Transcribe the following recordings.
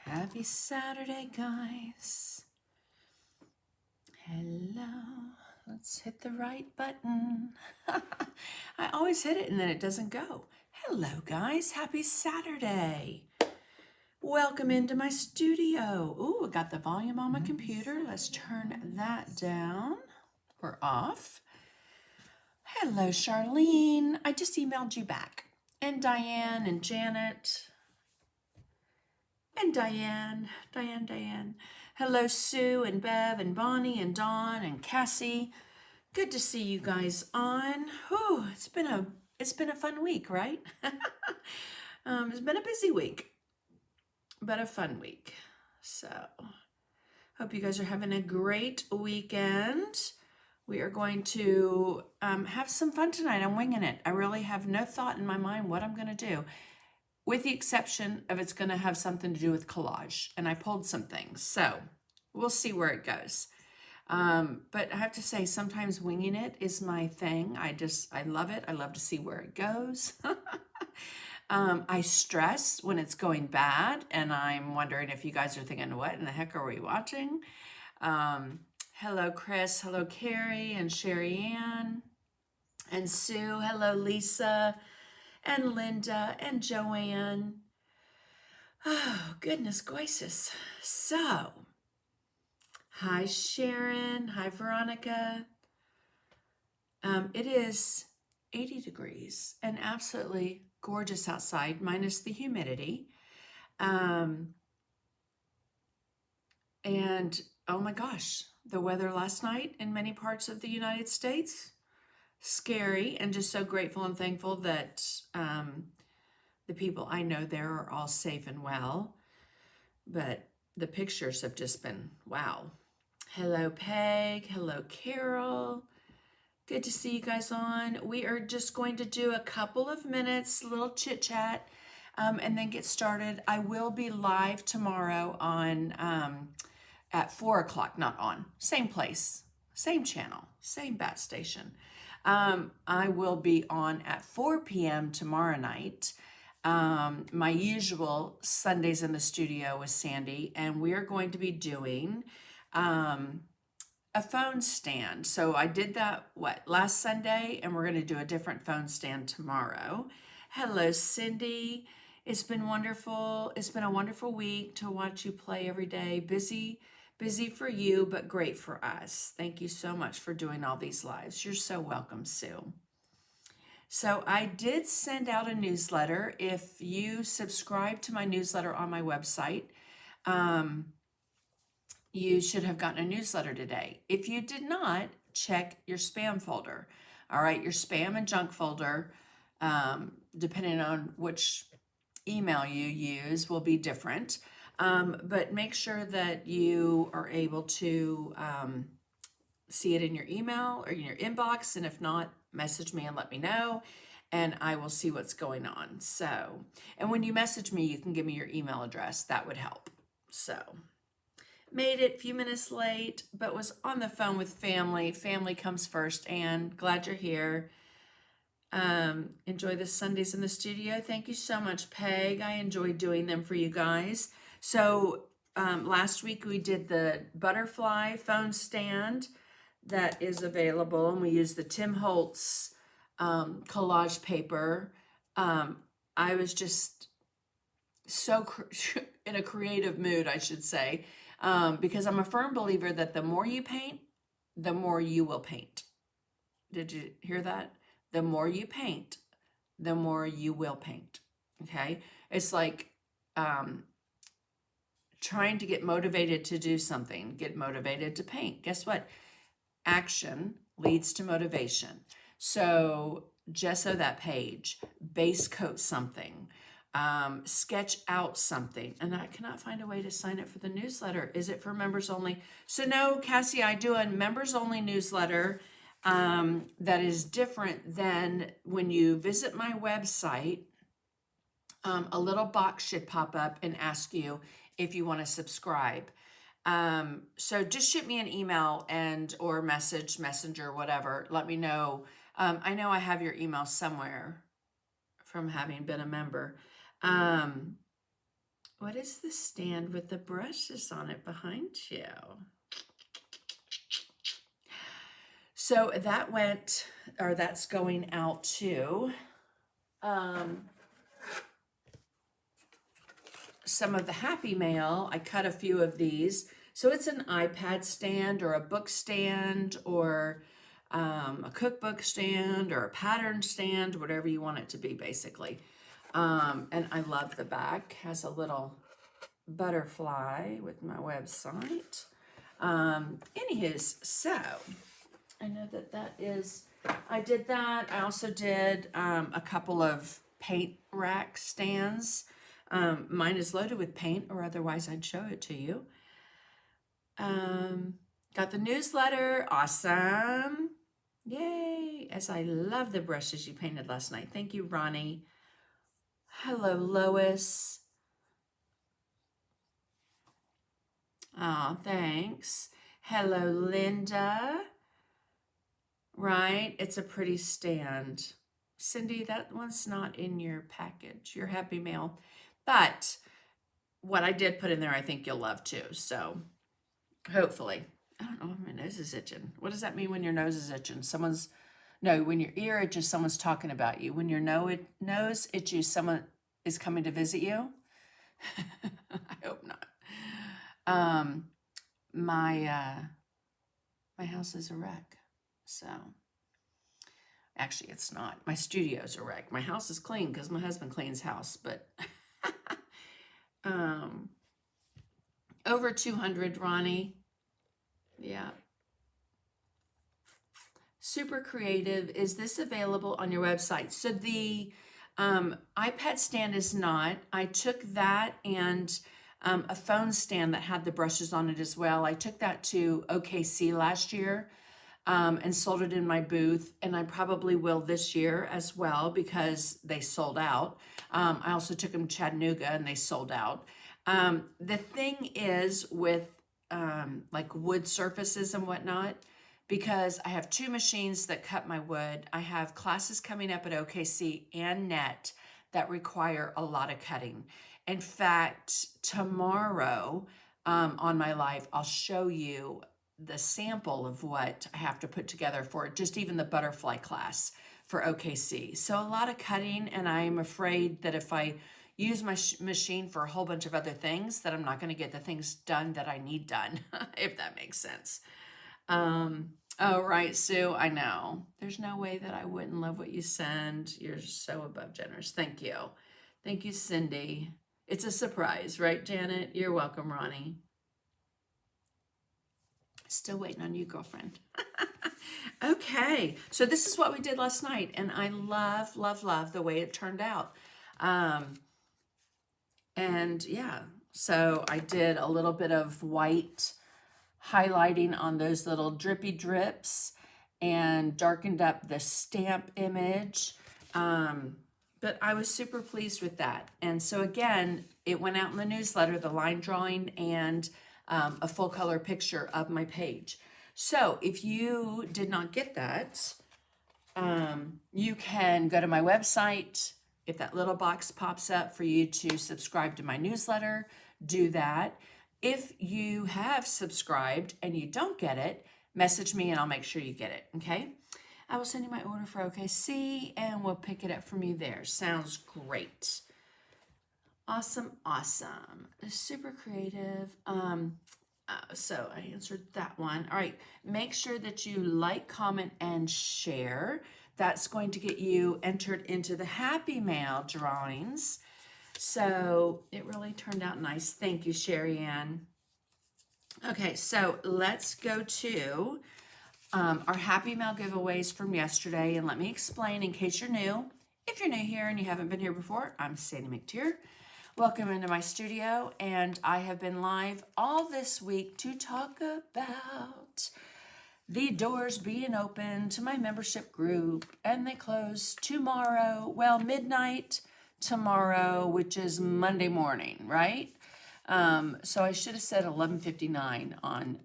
Happy Saturday, guys. Hello. Let's hit the right button. I always hit it and then it doesn't go. Hello, guys. Happy Saturday. Welcome into my studio. Ooh, I got the volume on my computer. Let's turn that down or off. Hello, Charlene. I just emailed you back. And Diane and Janet. And Diane. Hello, Sue and Bev and Bonnie and Dawn and Cassie. Good to see you guys on. Whew, it's been a fun week, right? It's been a busy week, but a fun week. So, hope you guys are having a great weekend. We are going to have some fun tonight. I'm winging it. I really have no thought in my mind what I'm going to do, with the exception of it's going to have something to do with collage. And I pulled some things, so we'll see where it goes. But I have to say, sometimes winging it is my thing. I love it. I love to see where it goes. I stress when it's going bad, and I'm wondering if you guys are thinking, what in the heck are we watching? Hello, Chris. Hello, Carrie and Sherry Ann and Sue. Hello, Lisa and Linda and Joanne. Oh, goodness gracious. So, hi, Sharon. Hi, Veronica. It is 80 degrees and absolutely gorgeous outside, minus the humidity. And oh my gosh, the weather last night in many parts of the United States, scary, and just so grateful and thankful that the people I know there are all safe and well. But the pictures have just been, wow. Hello, Peg. Hello, Carol. Good to see you guys on. We are just going to do a couple of minutes, little chit chat, and then get started. I will be live tomorrow on at 4 o'clock, not on, same place, same channel, same bat station. I will be on at 4 p.m. tomorrow night. My usual Sundays in the studio with Sandy, and we're going to be doing a phone stand. So I did that, last Sunday, and we're going to do a different phone stand tomorrow. Hello, Cindy. It's been wonderful. It's been a wonderful week to watch you play every day. Busy for you, but great for us. Thank you so much for doing all these lives. You're so welcome, Sue. So I did send out a newsletter. If you subscribe to my newsletter on my website, you should have gotten a newsletter today. If you did not, check your spam folder. All right, your spam and junk folder, depending on which email you use, will be different. But make sure that you are able to see it in your email or in your inbox. And if not, message me and let me know, and I will see what's going on. So, and when you message me, you can give me your email address. That would help. So, made it a few minutes late, but was on the phone with family. Family comes first, and glad you're here. Enjoy the Sundays in the studio. Thank you so much, Peg. I enjoy doing them for you guys. So last week we did the butterfly phone stand that is available, and we used the Tim Holtz collage paper. I was just so in a creative mood, I should say, because I'm a firm believer that the more you paint, the more you will paint. Did you hear that? The more you paint, the more you will paint. Okay? It's like trying to get motivated to do something, get motivated to paint. Guess what? Action leads to motivation. So gesso that page, base coat something, sketch out something. And I cannot find a way to sign up for the newsletter. Is it for members only? So no, Cassie, I do a members only newsletter that is different than when you visit my website. A little box should pop up and ask you if you want to subscribe. So just shoot me an email or messenger, whatever. Let me know. I know I have your email somewhere from having been a member. Um, what is the stand with the brushes on it behind you? So that went, or that's going out to some of the Happy Mail. I cut a few of these. So it's an iPad stand or a book stand or a cookbook stand or a pattern stand, whatever you want it to be, basically. And I love the back. Has a little butterfly with my website. Anywho's, so I know that is, I did that. I also did a couple of paint rack stands. Mine is loaded with paint, or otherwise I'd show it to you. Got the newsletter. Awesome. Yay. As I love the brushes you painted last night. Thank you, Ronnie. Hello, Lois. Oh, thanks. Hello, Linda. Right, it's a pretty stand. Cindy, that one's not in your package, your Happy Mail. But what I did put in there, I think you'll love too. So hopefully. I don't know if my nose is itching. What does that mean when your nose is itching? When your ear itches, someone's talking about you. When your nose itches, someone is coming to visit you. I hope not. My house is a wreck. So actually it's not. My studio's a wreck. My house is clean because my husband cleans house, but over 200, Ronnie. Yeah. Super creative. Is this available on your website? So the iPad stand is not. I took that and a phone stand that had the brushes on it as well. I took that to OKC last year and sold it in my booth, and I probably will this year as well because they sold out. I also took them to Chattanooga and they sold out. The thing is with like wood surfaces and whatnot, because I have two machines that cut my wood. I have classes coming up at OKC and NET that require a lot of cutting. In fact, tomorrow on my live, I'll show you the sample of what I have to put together for just even the butterfly class for OKC. So a lot of cutting, and I'm afraid that if I use my machine for a whole bunch of other things, that I'm not going to get the things done that I need done, if that makes sense. Oh, right, Sue, I know. There's no way that I wouldn't love what you send. You're so above generous. Thank you. Thank you, Cindy. It's a surprise, right, Janet? You're welcome, Ronnie. Still waiting on you, girlfriend. Okay, so this is what we did last night, and I love, love, love the way it turned out. And yeah, so I did a little bit of white highlighting on those little drippy drips and darkened up the stamp image. But I was super pleased with that. And so again, it went out in the newsletter, the line drawing and a full color picture of my page. So if you did not get that, you can go to my website. If that little box pops up for you to subscribe to my newsletter, do that. If you have subscribed and you don't get it, message me and I'll make sure you get it, okay? I will send you my order for OKC and we'll pick it up from you there. Sounds great. Awesome, awesome. Super creative. So I answered that one. All right, make sure that you like, comment, and share. That's going to get you entered into the Happy Mail drawings. So it really turned out nice. Thank you, Sherry Ann. Okay, so let's go to our Happy Mail giveaways from yesterday. And let me explain in case you're new. If you're new here and you haven't been here before, I'm Sandy McTeer. Welcome into my studio. And I have been live all this week to talk about the doors being open to my membership group. And they close tomorrow, well, midnight tomorrow, which is Monday morning, right? So I should have said 11:59 on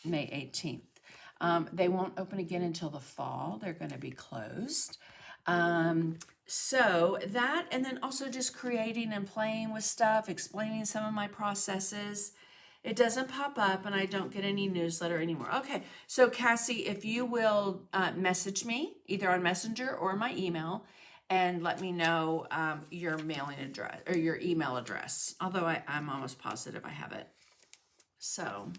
May 18th. They won't open again until the fall. They're going to be closed. So that, and then also just creating and playing with stuff, explaining some of my processes. It doesn't pop up and I don't get any newsletter anymore. Okay, so Cassie, if you will message me either on Messenger or my email and let me know your mailing address or your email address, although I'm almost positive I have it. So,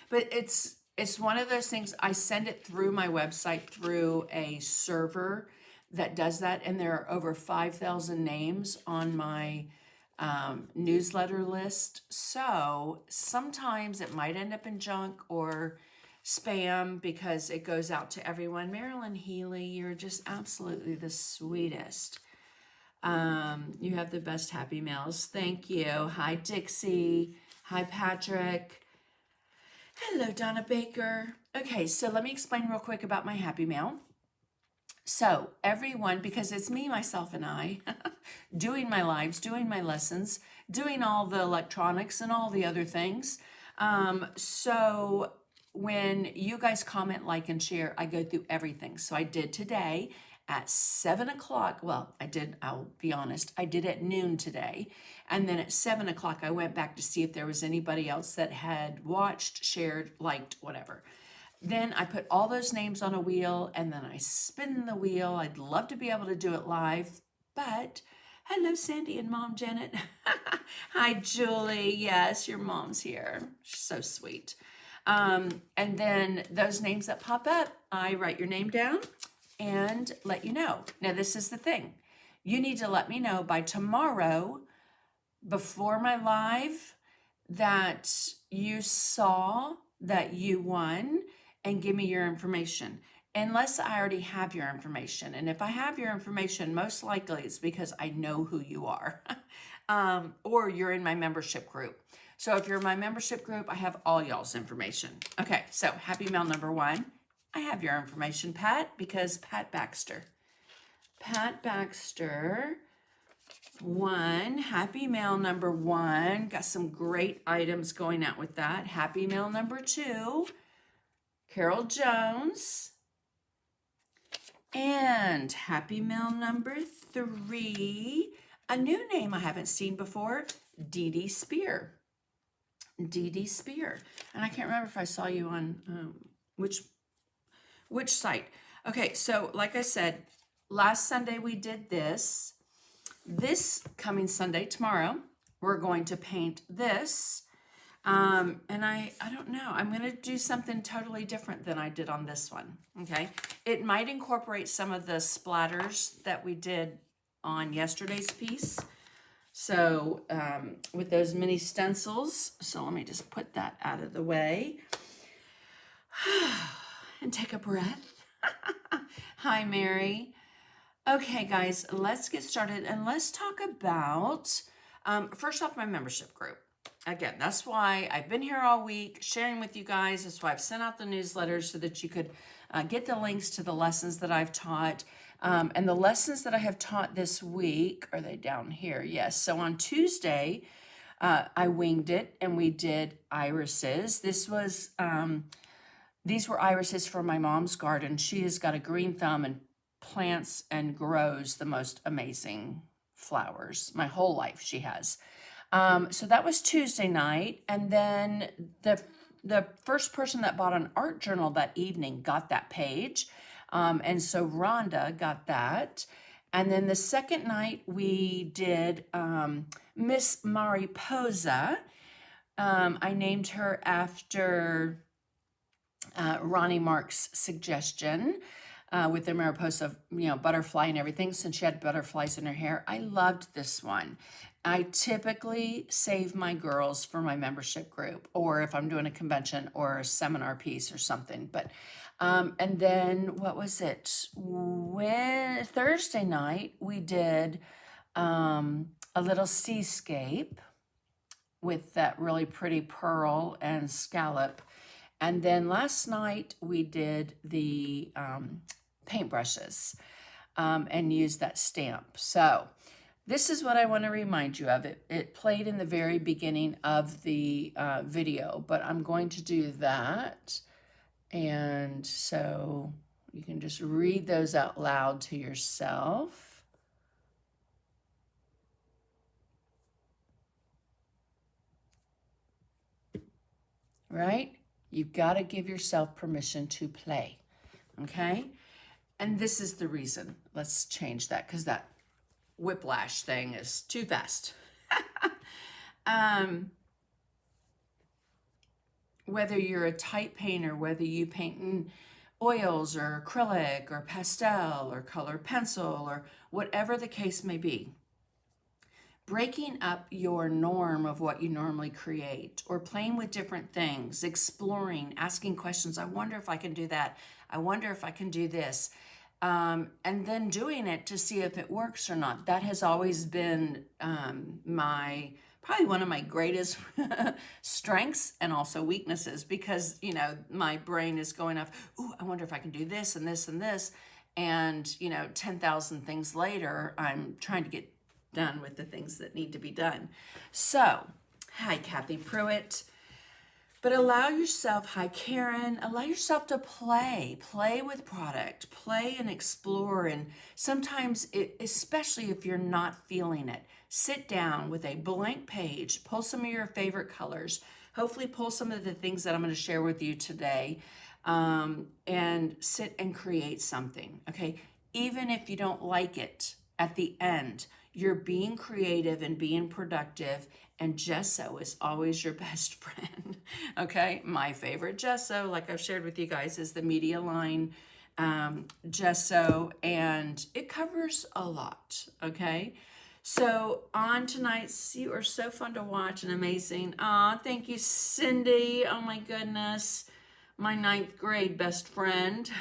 but it's one of those things, I send it through my website through a server that does that, and there are over 5,000 names on my newsletter list. So sometimes it might end up in junk or spam because it goes out to everyone. Marilyn Healy, you're just absolutely the sweetest. You have the best happy mails. Thank you. Hi, Dixie. Hi, Patrick. Hello, Donna Baker. Okay, so let me explain real quick about my happy mail. So everyone, because it's me, myself, and I, doing my lives, doing my lessons, doing all the electronics and all the other things. So when you guys comment, like, and share, I go through everything. So I did today at 7 o'clock. Well, I'll be honest, I did at noon today. And then at 7 o'clock, I went back to see if there was anybody else that had watched, shared, liked, whatever. Then I put all those names on a wheel and then I spin the wheel. I'd love to be able to do it live, but hello, Sandy and Mom Janet. Hi, Julie. Yes, your mom's here. She's so sweet. And then those names that pop up, I write your name down and let you know. Now, this is the thing. You need to let me know by tomorrow before my live that you saw that you won and give me your information, unless I already have your information. And if I have your information, most likely it's because I know who you are, or you're in my membership group. So if you're in my membership group, I have all y'all's information. Okay, so happy mail number 1. I have your information, Pat, because Pat Baxter, 1, happy mail number 1. Got some great items going out with that. Happy mail number 2. Carol Jones, and happy mail number 3, a new name I haven't seen before, Dee Dee Spear. Dee Dee Spear, and I can't remember if I saw you on which site. Okay, so like I said, last Sunday we did this. This coming Sunday, tomorrow, we're going to paint this. And I don't know, I'm going to do something totally different than I did on this one. Okay. It might incorporate some of the splatters that we did on yesterday's piece. So, with those mini stencils. So let me just put that out of the way and take a breath. Hi, Mary. Okay, guys, let's get started and let's talk about, first off, my membership group. Again, that's why I've been here all week sharing with you guys. That's why I've sent out the newsletters so that you could get the links to the lessons that I've taught. And the lessons that I have taught this week, are they down here? Yes. So on Tuesday, I winged it and we did irises. These were irises from my mom's garden. She has got a green thumb and plants and grows the most amazing flowers. My whole life she has. So that was Tuesday night, and then the first person that bought an art journal that evening got that page, and so Rhonda got that. And then the second night we did Miss Mariposa. I named her after Ronnie Mark's suggestion. With the Mariposa, butterfly and everything, since she had butterflies in her hair. I loved this one. I typically save my girls for my membership group, or if I'm doing a convention or a seminar piece or something. But, and then what was it? Thursday night, we did a little seascape with that really pretty pearl and scallop. And then last night we did the paintbrushes and used that stamp. So this is what I want to remind you of. It played in the very beginning of the video, but I'm going to do that. And so You can just read those out loud to yourself. Right? You've got to give yourself permission to play. Okay? And this is the reason. Let's change that because that whiplash thing is too fast. Whether you're a type painter, whether you paint in oils or acrylic or pastel or colored pencil or whatever the case may be, breaking up your norm of what you normally create or playing with different things, exploring, asking questions. I wonder if I can do that. I wonder if I can do this. And then doing it to see if it works or not. That has always been probably one of my greatest strengths and also weaknesses, because, you know, my brain is going off, ooh, I wonder if I can do this and this and this. And, you know, 10,000 things later, I'm trying to get done with the things that need to be done. So, hi, Kathy Pruitt. But allow yourself, hi Karen, allow yourself to play with product, play and explore. And sometimes, especially if you're not feeling it, sit down with a blank page, pull some of your favorite colors, hopefully pull some of the things that I'm going to share with you today, and sit and create something, okay? Even if you don't like it at the end, you're being creative and being productive, and gesso is always your best friend, okay? My favorite gesso, like I've shared with you guys, is the Media Line gesso, and it covers a lot, okay? So on tonight's, you are so fun to watch and amazing. Aw, thank you, Cindy. Oh my goodness, my 9th grade best friend.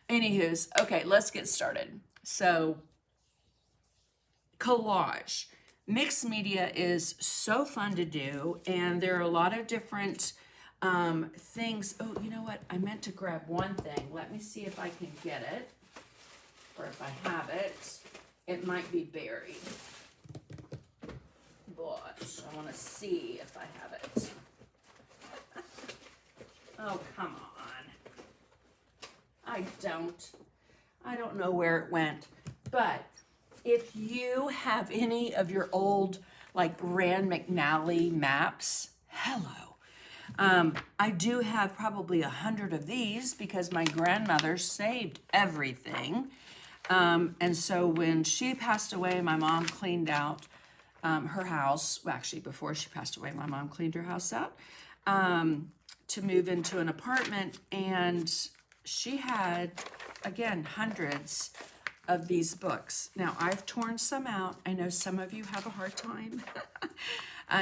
Anywho's, okay, let's get started. So, collage. Mixed media is so fun to do, and there are a lot of different things. Oh, you know what? I meant to grab one thing. Let me see if I can get it, or if I have it. It might be buried, but I want to see if I have it. Oh, come on. I don't know where it went, but if you have any of your old, like, Rand McNally maps, hello. I do have probably 100 of these because my grandmother saved everything. And so when she passed away, my mom cleaned out her house. Well, actually, before she passed away, my mom cleaned her house out to move into an apartment. And she had, again, hundreds of these books. Now, I've torn some out. I know some of you have a hard time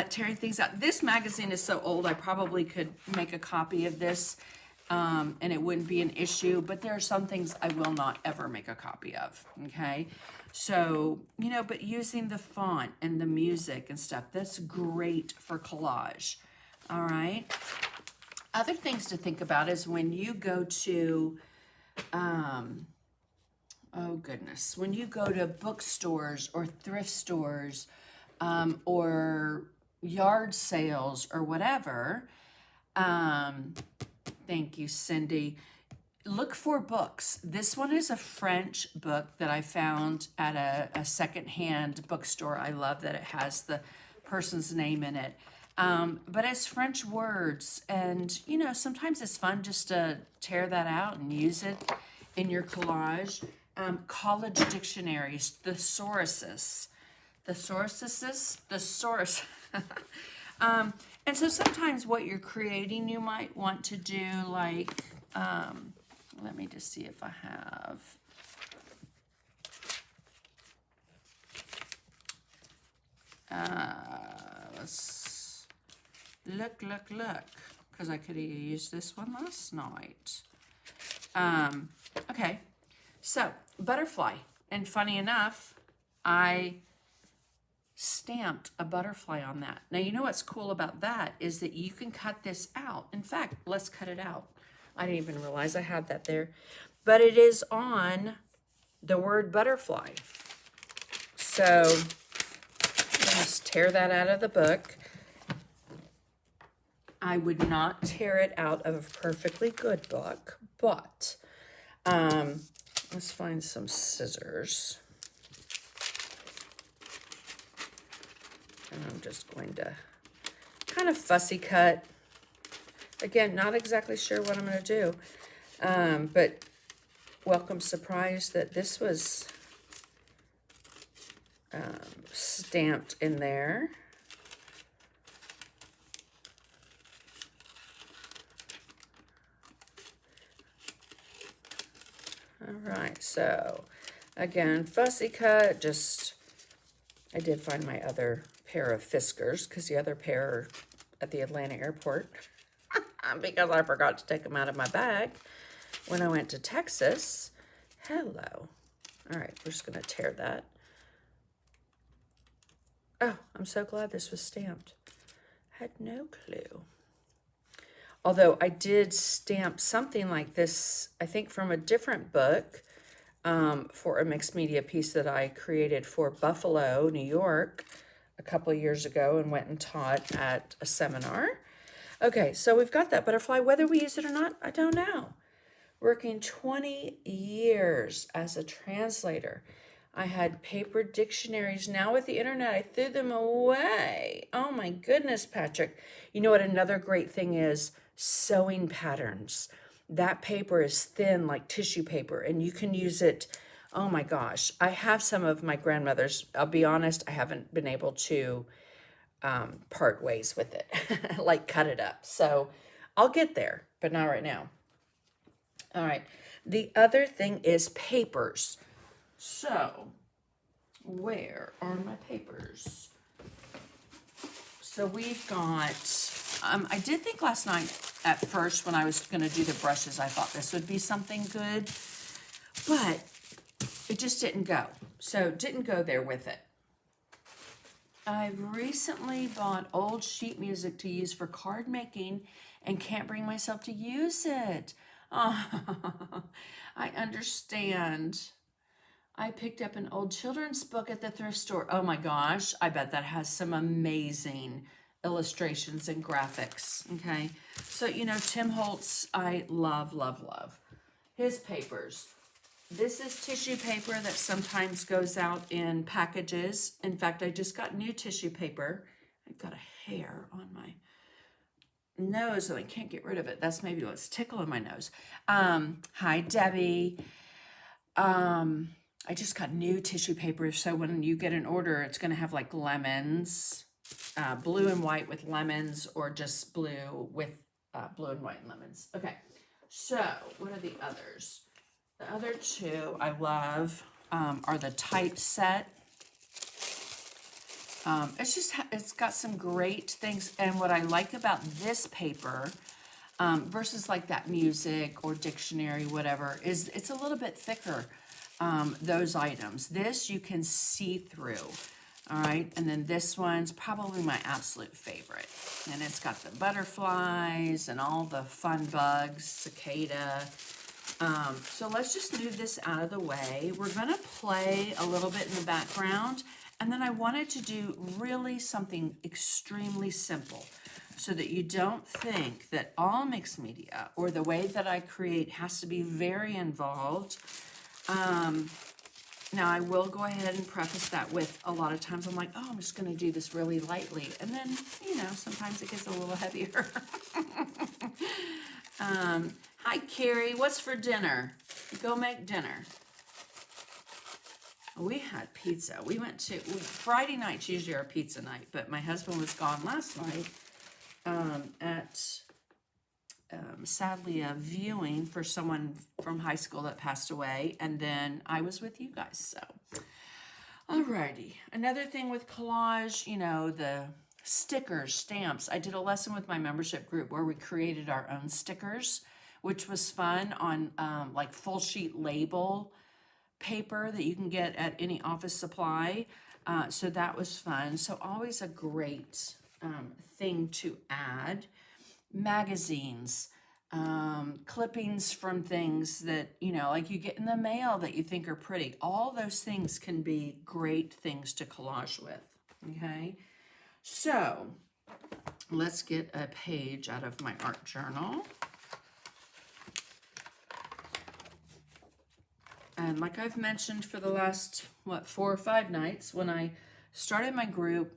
tearing things out. This magazine is so old, I probably could make a copy of this and it wouldn't be an issue, but there are some things I will not ever make a copy of, okay? So, you know, but using the font and the music and stuff, that's great for collage, all right? Other things to think about is when you go to, oh goodness, when you go to bookstores or thrift stores or yard sales or whatever, thank you, Cindy, look for books. This one is a French book that I found at a secondhand bookstore. I love that it has the person's name in it. But it's French words, and you know, sometimes it's fun just to tear that out and use it in your collage. College dictionaries, thesauruses. And so sometimes what you're creating, you might want to do like, let me just see if I have. Let's look, because I could have used this one last night. Okay, so butterfly, and funny enough, I stamped a butterfly on that. Now, you know what's cool about that is that you can cut this out. In fact, let's cut it out. I didn't even realize I had that there, but it is on the word butterfly. So just tear that out of the book. I would not tear it out of a perfectly good book, but let's find some scissors. And I'm just going to kind of fussy cut. Again, not exactly sure what I'm going to do, but welcome surprise that this was stamped in there. All right, so again, fussy cut, I did find my other pair of Fiskars because the other pair are at the Atlanta airport because I forgot to take them out of my bag when I went to Texas. Hello. All right, we're just going to tear that. Oh, I'm so glad this was stamped. Had no clue. Although I did stamp something like this, I think from a different book, for a mixed media piece that I created for Buffalo, New York, a couple of years ago and went and taught at a seminar. Okay, so we've got that butterfly. Whether we use it or not, I don't know. Working 20 years as a translator. I had paper dictionaries. Now with the internet, I threw them away. Oh my goodness, Patrick. You know what another great thing is? Sewing patterns. That paper is thin like tissue paper and you can use it. Oh my gosh. I have some of my grandmother's. I'll be honest, I haven't been able to part ways with it, like cut it up. So I'll get there, but not right now. All right. The other thing is papers. So where are my papers? So we've got, I did think last night at first when I was going to do the brushes, I thought this would be something good, but it just didn't go. So didn't go there with it. I've recently bought old sheet music to use for card making and can't bring myself to use it. Oh, I understand. I picked up an old children's book at the thrift store. Oh my gosh, I bet that has some amazing illustrations and graphics, okay? So, you know, Tim Holtz, I love, love, love. His papers. This is tissue paper that sometimes goes out in packages. In fact, I just got new tissue paper. I've got a hair on my nose and I can't get rid of it. That's maybe what's tickling my nose. Hi, Debbie. I just got new tissue paper, so when you get an order, it's going to have like lemons, blue and white with lemons, or just blue with blue and white and lemons. Okay, so what are the others? The other two I love are the typeset. It's got some great things, and what I like about this paper versus like that music or dictionary, whatever, is it's a little bit thicker. Those items. This you can see through, all right? And then this one's probably my absolute favorite. And it's got the butterflies and all the fun bugs, cicada. So let's just move this out of the way. We're gonna play a little bit in the background, and then I wanted to do really something extremely simple so that you don't think that all mixed media or the way that I create has to be very involved. Now I will go ahead and preface that with a lot of times I'm like, oh, I'm just going to do this really lightly. And then, you know, sometimes it gets a little heavier. Hi, Carrie. What's for dinner? Go make dinner. We had pizza. We went to, Friday night's usually our pizza night, but my husband was gone last night at sadly a viewing for someone from high school that passed away, and then I was with you guys. So alrighty, another thing with collage, you know, the stickers, stamps. I did a lesson with my membership group where we created our own stickers, which was fun, on like full sheet label paper that you can get at any office supply. So that was fun. So always a great thing to add. Magazines, clippings from things that, you know, like you get in the mail that you think are pretty. All those things can be great things to collage with, okay? So let's get a page out of my art journal. And like I've mentioned for the last, 4 or 5 nights, when I started my group,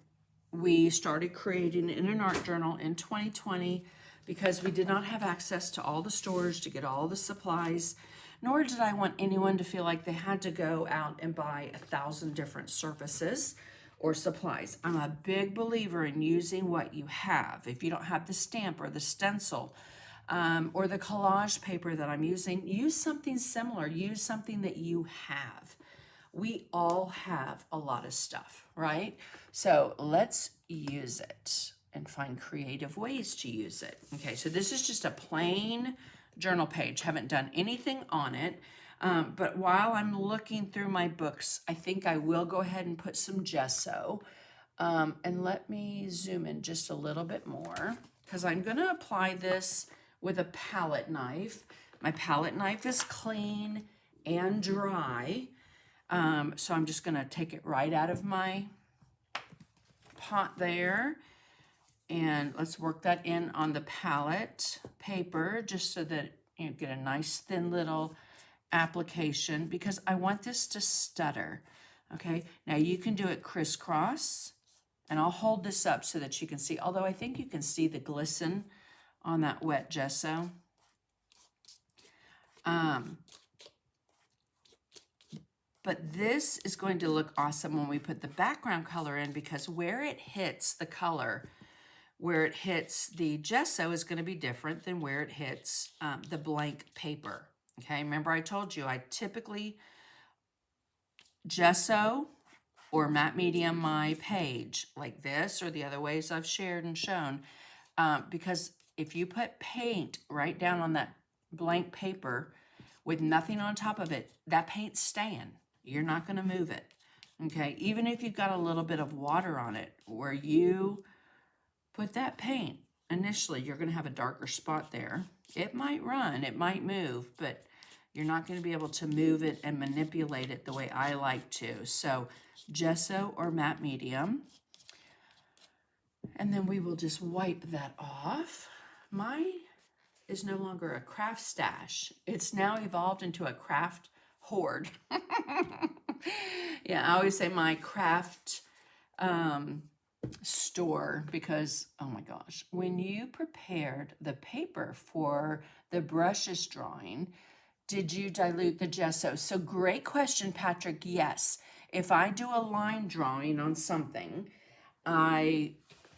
we started creating in an art journal in 2020 because we did not have access to all the stores to get all the supplies, nor did I want anyone to feel like they had to go out and buy 1,000 different surfaces or supplies. I'm a big believer in using what you have. If you don't have the stamp or the stencil, or the collage paper that I'm using, use something similar. Use something that you have. We all have a lot of stuff, right? So let's use it and find creative ways to use it. Okay, so this is just a plain journal page. Haven't done anything on it. But while I'm looking through my books, I think I will go ahead and put some gesso. And let me zoom in just a little bit more because I'm going to apply this with a palette knife. My palette knife is clean and dry. So I'm just going to take it right out of my pot there. And let's work that in on the palette paper just so that you get a nice thin little application because I want this to stutter. Okay, now you can do it crisscross, and I'll hold this up so that you can see, although I think you can see the glisten on that wet gesso. But this is going to look awesome when we put the background color in because where it hits the color, where it hits the gesso is going to be different than where it hits the blank paper. Okay, remember I told you I typically gesso or matte medium my page like this or the other ways I've shared and shown because if you put paint right down on that blank paper with nothing on top of it, that paint's staying. You're not going to move it. Okay, even if you've got a little bit of water on it, where you put that paint, initially you're going to have a darker spot there. It might run, it might move, but you're not going to be able to move it and manipulate it the way I like to. So gesso or matte medium. And then we will just wipe that off. Mine is no longer a craft stash. It's now evolved into a craft hoard. Yeah, I always say my craft store because, oh my gosh, when you prepared the paper for the brushes drawing, did you dilute the gesso? So great question, Patrick. Yes. If I do a line drawing on something, I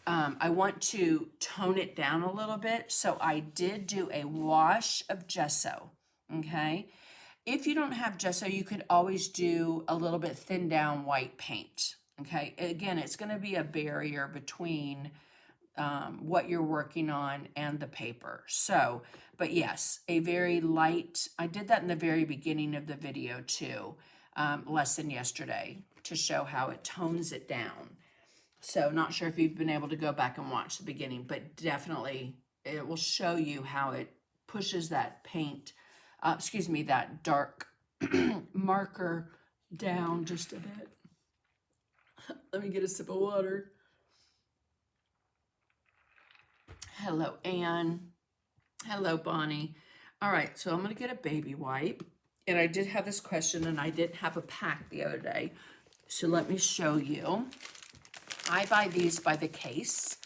want to tone it down a little bit. So I did do a wash of gesso, okay? If you don't have gesso, you could always do a little bit thinned down white paint, okay? Again, it's gonna be a barrier between what you're working on and the paper. So, but yes, a very light, I did that in the very beginning of the video too, lesson yesterday to show how it tones it down. So not sure if you've been able to go back and watch the beginning, but definitely it will show you how it pushes that paint, that dark marker down just a bit. Let me get a sip of water. Hello, Anne. Hello, Bonnie. All right, so I'm going to get a baby wipe. And I did have this question, and I didn't have a pack the other day. So let me show you. I buy these by the case.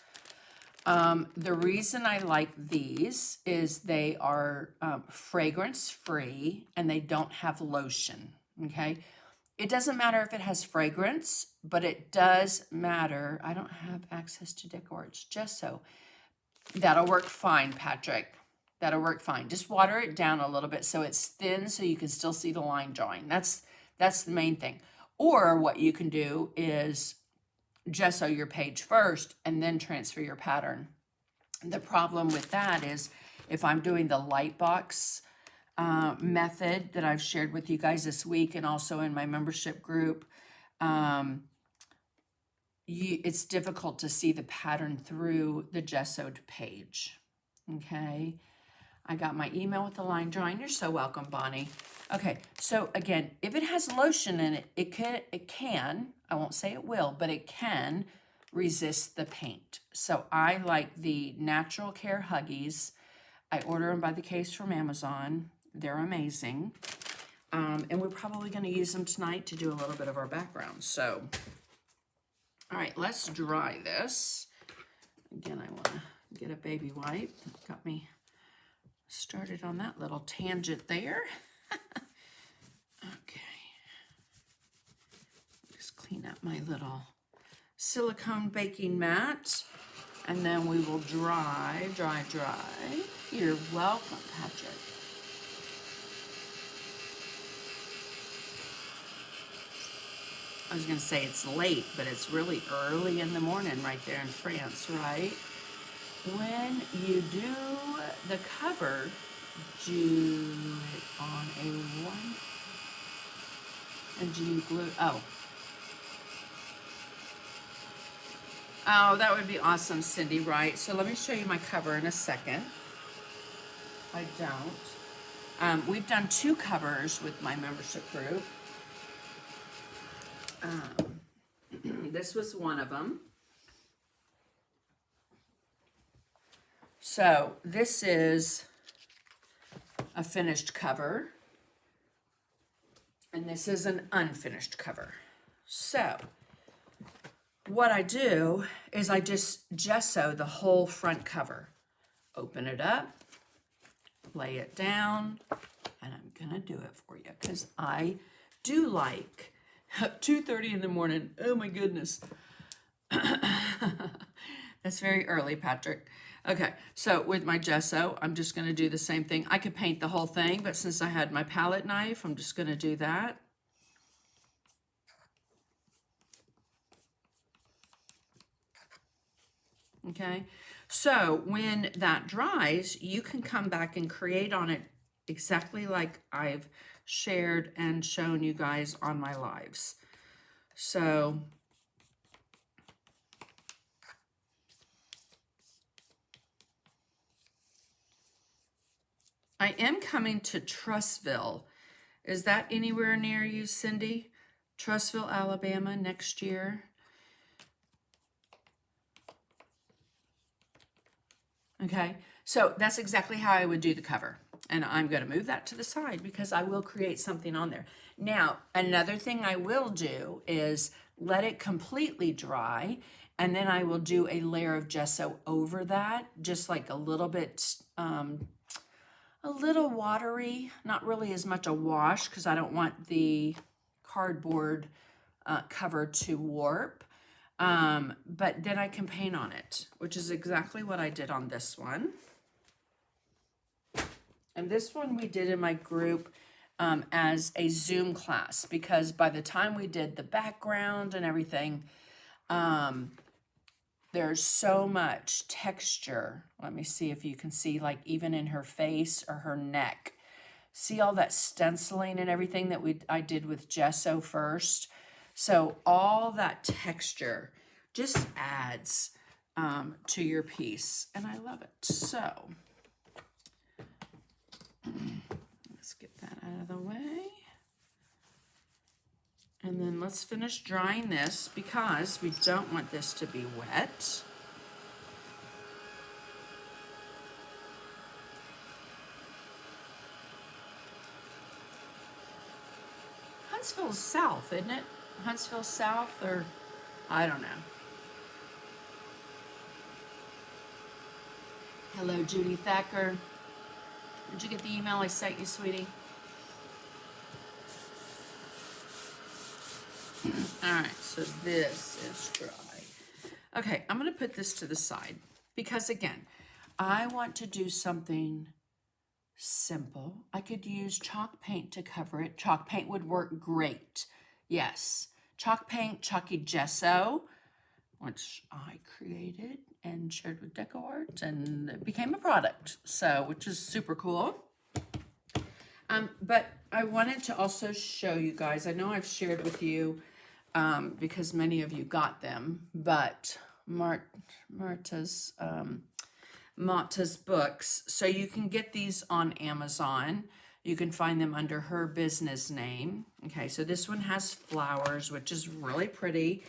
The reason I like these is they are fragrance-free, and they don't have lotion, okay? It doesn't matter if it has fragrance, but it does matter. I don't have access to decor. It's gesso. That'll work fine, Patrick. That'll work fine. Just water it down a little bit so it's thin so you can still see the line drawing. That's the main thing. Or what you can do is gesso your page first and then transfer your pattern. The problem with that is if I'm doing the light box method that I've shared with you guys this week and also in my membership group, it's difficult to see the pattern through the gessoed page, okay? I got my email with the line drawing. You're so welcome, Bonnie. Okay, so again, if it has lotion in it, it can, I won't say it will, but it can resist the paint. So I like the Natural Care Huggies. I order them by the case from Amazon. They're amazing. And we're probably going to use them tonight to do a little bit of our background. So, all right, let's dry this. Again, I want to get a baby wipe. Got me started on that little tangent there. Okay. Just clean up my little silicone baking mat. And then we will dry. You're welcome, Patrick. I was going to say it's late, but it's really early in the morning right there in France, right? When you do the cover, do it on a white, and do you glue, oh, that would be awesome, Cindy, right? So let me show you my cover in a second. I don't. We've done 2 covers with my membership group. This was one of them. So this is a finished cover, and this is an unfinished cover. So what I do is I just gesso the whole front cover. Open it up, lay it down, and I'm gonna do it for you because I do like 2:30 in the morning. Oh my goodness. That's very early, Patrick. Okay, so with my gesso, I'm just gonna do the same thing. I could paint the whole thing, but since I had my palette knife, I'm just gonna do that. Okay, so when that dries, you can come back and create on it exactly like I've shared and shown you guys on my lives. So I am coming to Trussville. Is that anywhere near you, Cindy? Trussville, Alabama next year. Okay, so that's exactly how I would do the cover. And I'm going to move that to the side because I will create something on there. Now, another thing I will do is let it completely dry, and then I will do a layer of gesso over that, just like a little bit, a little watery, not really as much a wash because I don't want the cardboard cover to warp. But then I can paint on it, which is exactly what I did on this one. And this one we did in my group as a Zoom class, because by the time we did the background and everything, there's so much texture. Let me see if you can see, like even in her face or her neck. See all that stenciling and everything that I did with gesso first. So all that texture just adds to your piece, and I love it. So let's get that out of the way. And then let's finish drying this because we don't want this to be wet. Huntsville's south, isn't it? Huntsville south, or I don't know. Hello, Judy Thacker. Did you get the email I sent you, sweetie? All right, so this is dry. Okay, I'm going to put this to the side because, again, I want to do something simple. I could use chalk paint to cover it. Chalk paint would work great. Yes, chalk paint, chalky gesso, which I created and shared with DecoArt, and it became a product, so which is super cool. But I wanted to also show you guys, I know I've shared with you because many of you got them, but Marta's books. So you can get these on Amazon. You can find them under her business name. Okay, so this one has flowers, which is really pretty.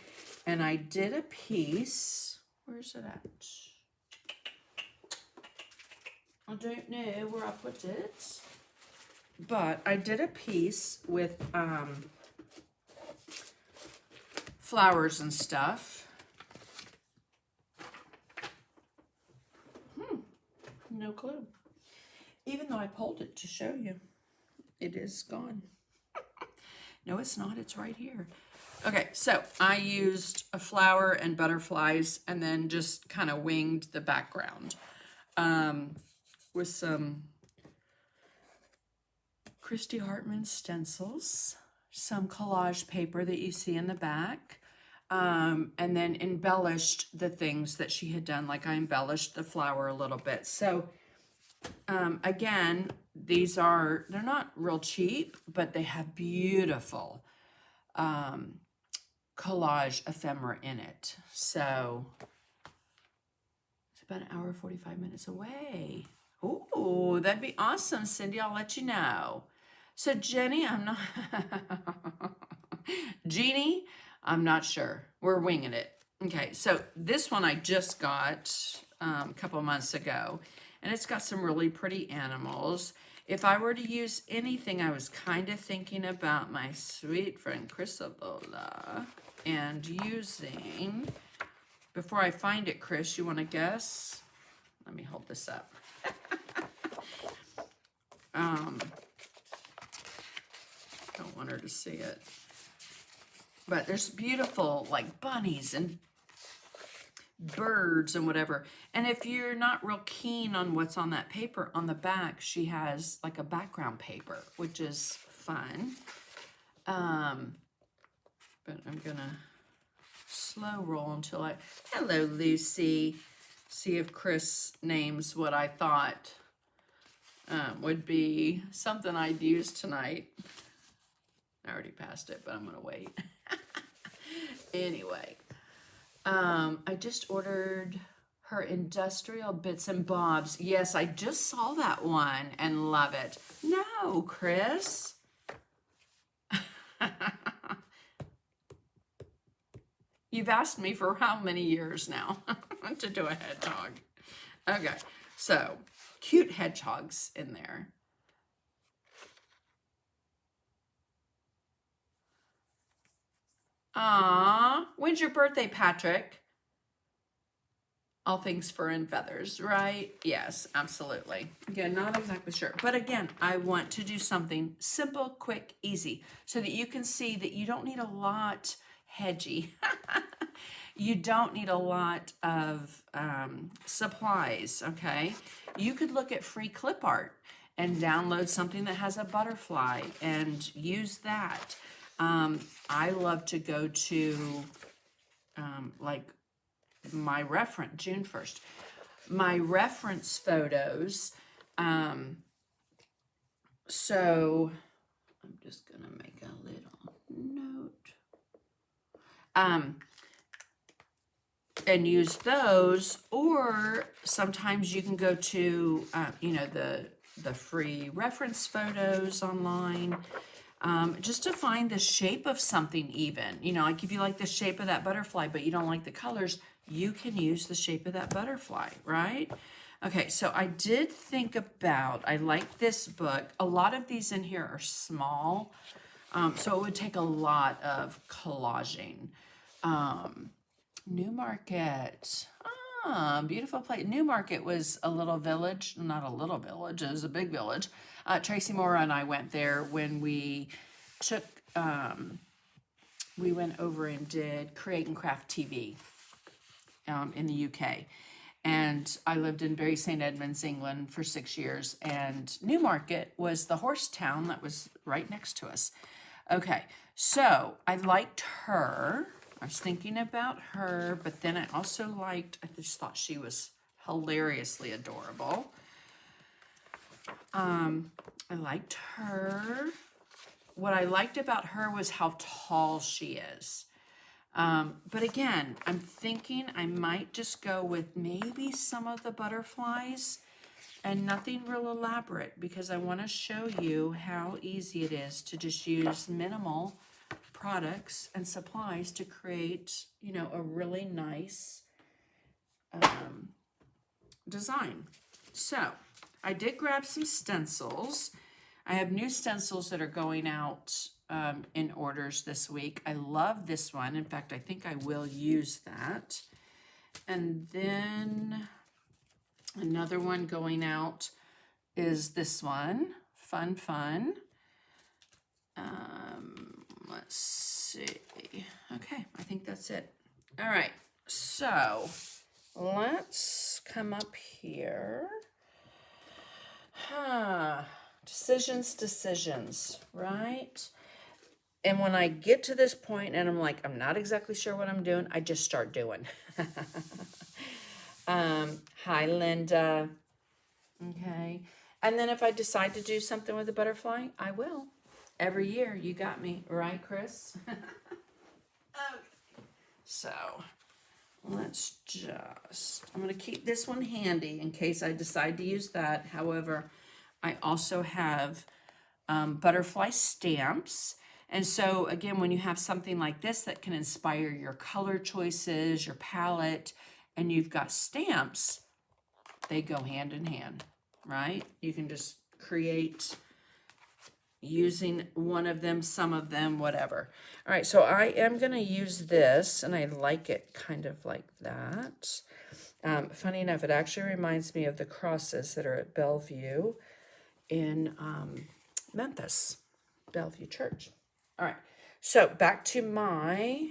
And I did a piece. Where's it at? I don't know where I put it. but I did a piece with flowers and stuff. No clue. Even though I pulled it to show you, it is gone. No, it's not. It's right here. Okay, so I used a flower and butterflies and then just kind of winged the background with some Christy Hartman stencils, some collage paper that you see in the back, and then embellished the things that she had done. Like I embellished the flower a little bit. So again, they're not real cheap, but they have beautiful collage ephemera in it. So it's about an hour, 45 minutes away. Ooh, that'd be awesome, Cindy. I'll let you know. So Jenny, I'm not, Jeannie, I'm not sure. We're winging it. Okay, so this one I just got a couple months ago, and it's got some really pretty animals. If I were to use anything, I was kind of thinking about my sweet friend Chrysabola and using, before I find it, Chris, you want to guess? Let me hold this up. Don't want her to see it. But there's beautiful like bunnies and birds and whatever. And if you're not real keen on what's on that paper, on the back, she has like a background paper, which is fun. But I'm gonna slow roll until hello, Lucy. See if Chris names what I thought would be something I'd use tonight. I already passed it, but I'm gonna wait. Anyway, I just ordered her Industrial Bits and Bobs. Yes, I just saw that one and love it. No, Chris. You've asked me for how many years now to do a hedgehog. Okay, so cute hedgehogs in there. Aww, when's your birthday, Patrick? All things fur and feathers, right? Yes, absolutely. Again, not exactly sure. But again, I want to do something simple, quick, easy, so that you can see that you don't need a lot hedgy. You don't need a lot of supplies, okay? You could look at free clip art and download something that has a butterfly and use that. I love to go to like my reference, June 1st, my reference photos. So I'm just going to make a little note. And use those, or sometimes you can go to, you know, the free reference photos online. Just to find the shape of something even, you know, like if you like the shape of that butterfly, but you don't like the colors, you can use the shape of that butterfly, right? Okay, so I did think about, I like this book. A lot of these in here are small, so it would take a lot of collaging. Newmarket, beautiful place. Newmarket was a little village, not a little village, it was a big village. Tracy Mora and I went there when we took, we went over and did Create and Craft TV in the UK. And I lived in Bury St. Edmunds, England for 6 years. And Newmarket was the horse town that was right next to us. Okay, so I liked her. I was thinking about her, but then I also liked, I just thought she was hilariously adorable. I liked her. What I liked about her was how tall she is. But again, I'm thinking I might just go with maybe some of the butterflies and nothing real elaborate, because I want to show you how easy it is to just use minimal products and supplies to create, you know, a really nice design. So I did grab some stencils. I have new stencils that are going out in orders this week. I love this one. In fact, I think I will use that. And then another one going out is this one. Fun, fun. Let's see. Okay, I think that's it. All right, so let's come up here. Decisions, right? And when I get to this point and I'm like, I'm not exactly sure what I'm doing, I just start doing. Hi, Linda. Okay. And then if I decide to do something with a butterfly, I will. Every year, you got me, right, Chris? Okay. So let's I'm going to keep this one handy in case I decide to use that. However, I also have butterfly stamps. And so again, when you have something like this that can inspire your color choices, your palette, and you've got stamps, they go hand in hand, right? You can just create using one of them, some of them, whatever. All right, so I am going to use this, and I like it kind of like that. Funny enough, it actually reminds me of the crosses that are at Bellevue in Memphis, Bellevue Church. All right, so back to my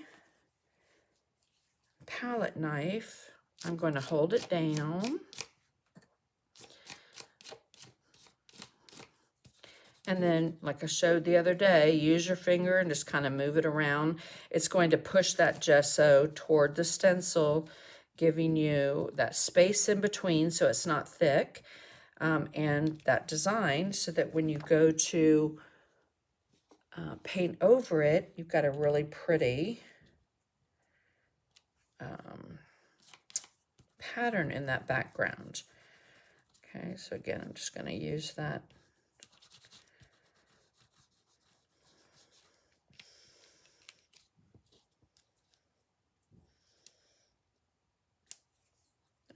palette knife. I'm going to hold it down. And then, like I showed the other day, use your finger and just kind of move it around. It's going to push that gesso toward the stencil, giving you that space in between so it's not thick, and that design so that when you go to paint over it, you've got a really pretty pattern in that background. Okay, so again, I'm just going to use that.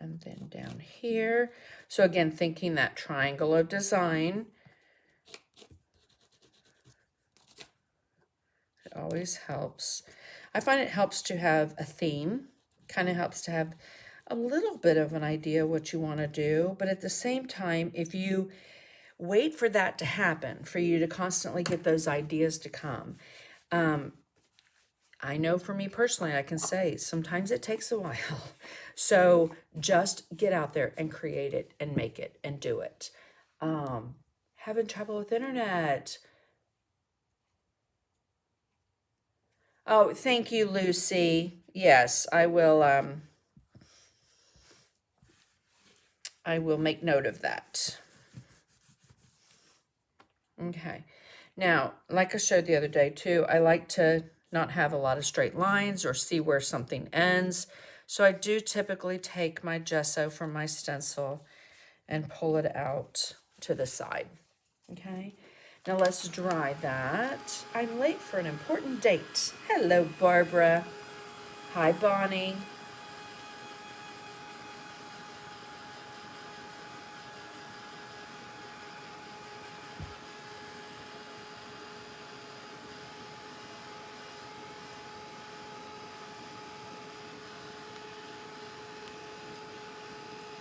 And then down here. So again, thinking that triangle of design. It always helps. I find it helps to have a theme. Kind of helps to have a little bit of an idea what you want to do. But at the same time, if you wait for that to happen, for you to constantly get those ideas to come, I know for me personally, I can say sometimes it takes a while. So just get out there and create it and make it and do it. Having trouble with internet. Oh, thank you, Lucy. Yes, I will make note of that. Okay. Now, like I showed the other day too, I like to not have a lot of straight lines or see where something ends. So I do typically take my gesso from my stencil and pull it out to the side. Okay. Now let's dry that. I'm late for an important date. Hello, Barbara. Hi, Bonnie.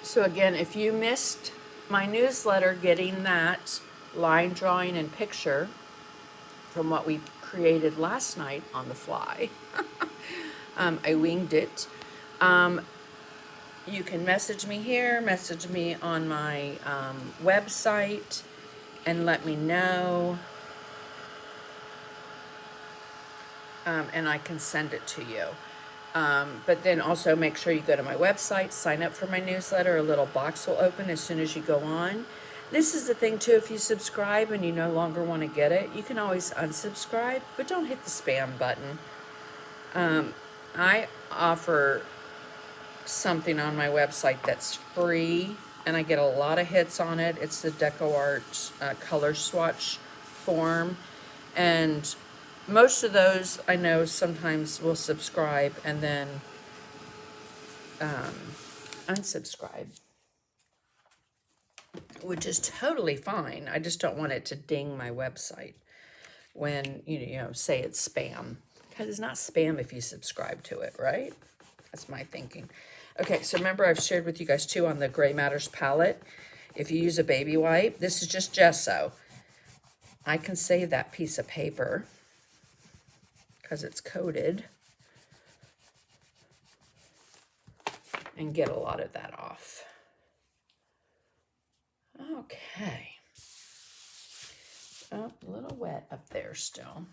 So again, if you missed my newsletter, getting that line drawing and picture from what we created last night on the fly, I winged it. You can message me here, message me on my website, and let me know, and I can send it to you. But then also make sure you go to my website, sign up for my newsletter. A little box will open as soon as you go on. This is the thing too, if you subscribe and you no longer want to get it, you can always unsubscribe, but don't hit the spam button. I offer something on my website that's free, and I get a lot of hits on it. It's the DecoArt color swatch form, and most of those I know sometimes will subscribe and then unsubscribe. which is totally fine. I just don't want it to ding my website when, you know, say it's spam. Because it's not spam if you subscribe to it, right? That's my thinking. Okay, so remember I've shared with you guys too on the Gray Matters palette. If you use a baby wipe, this is just gesso. I can save that piece of paper because it's coated and get a lot of that off. Okay. Oh, a little wet up there still.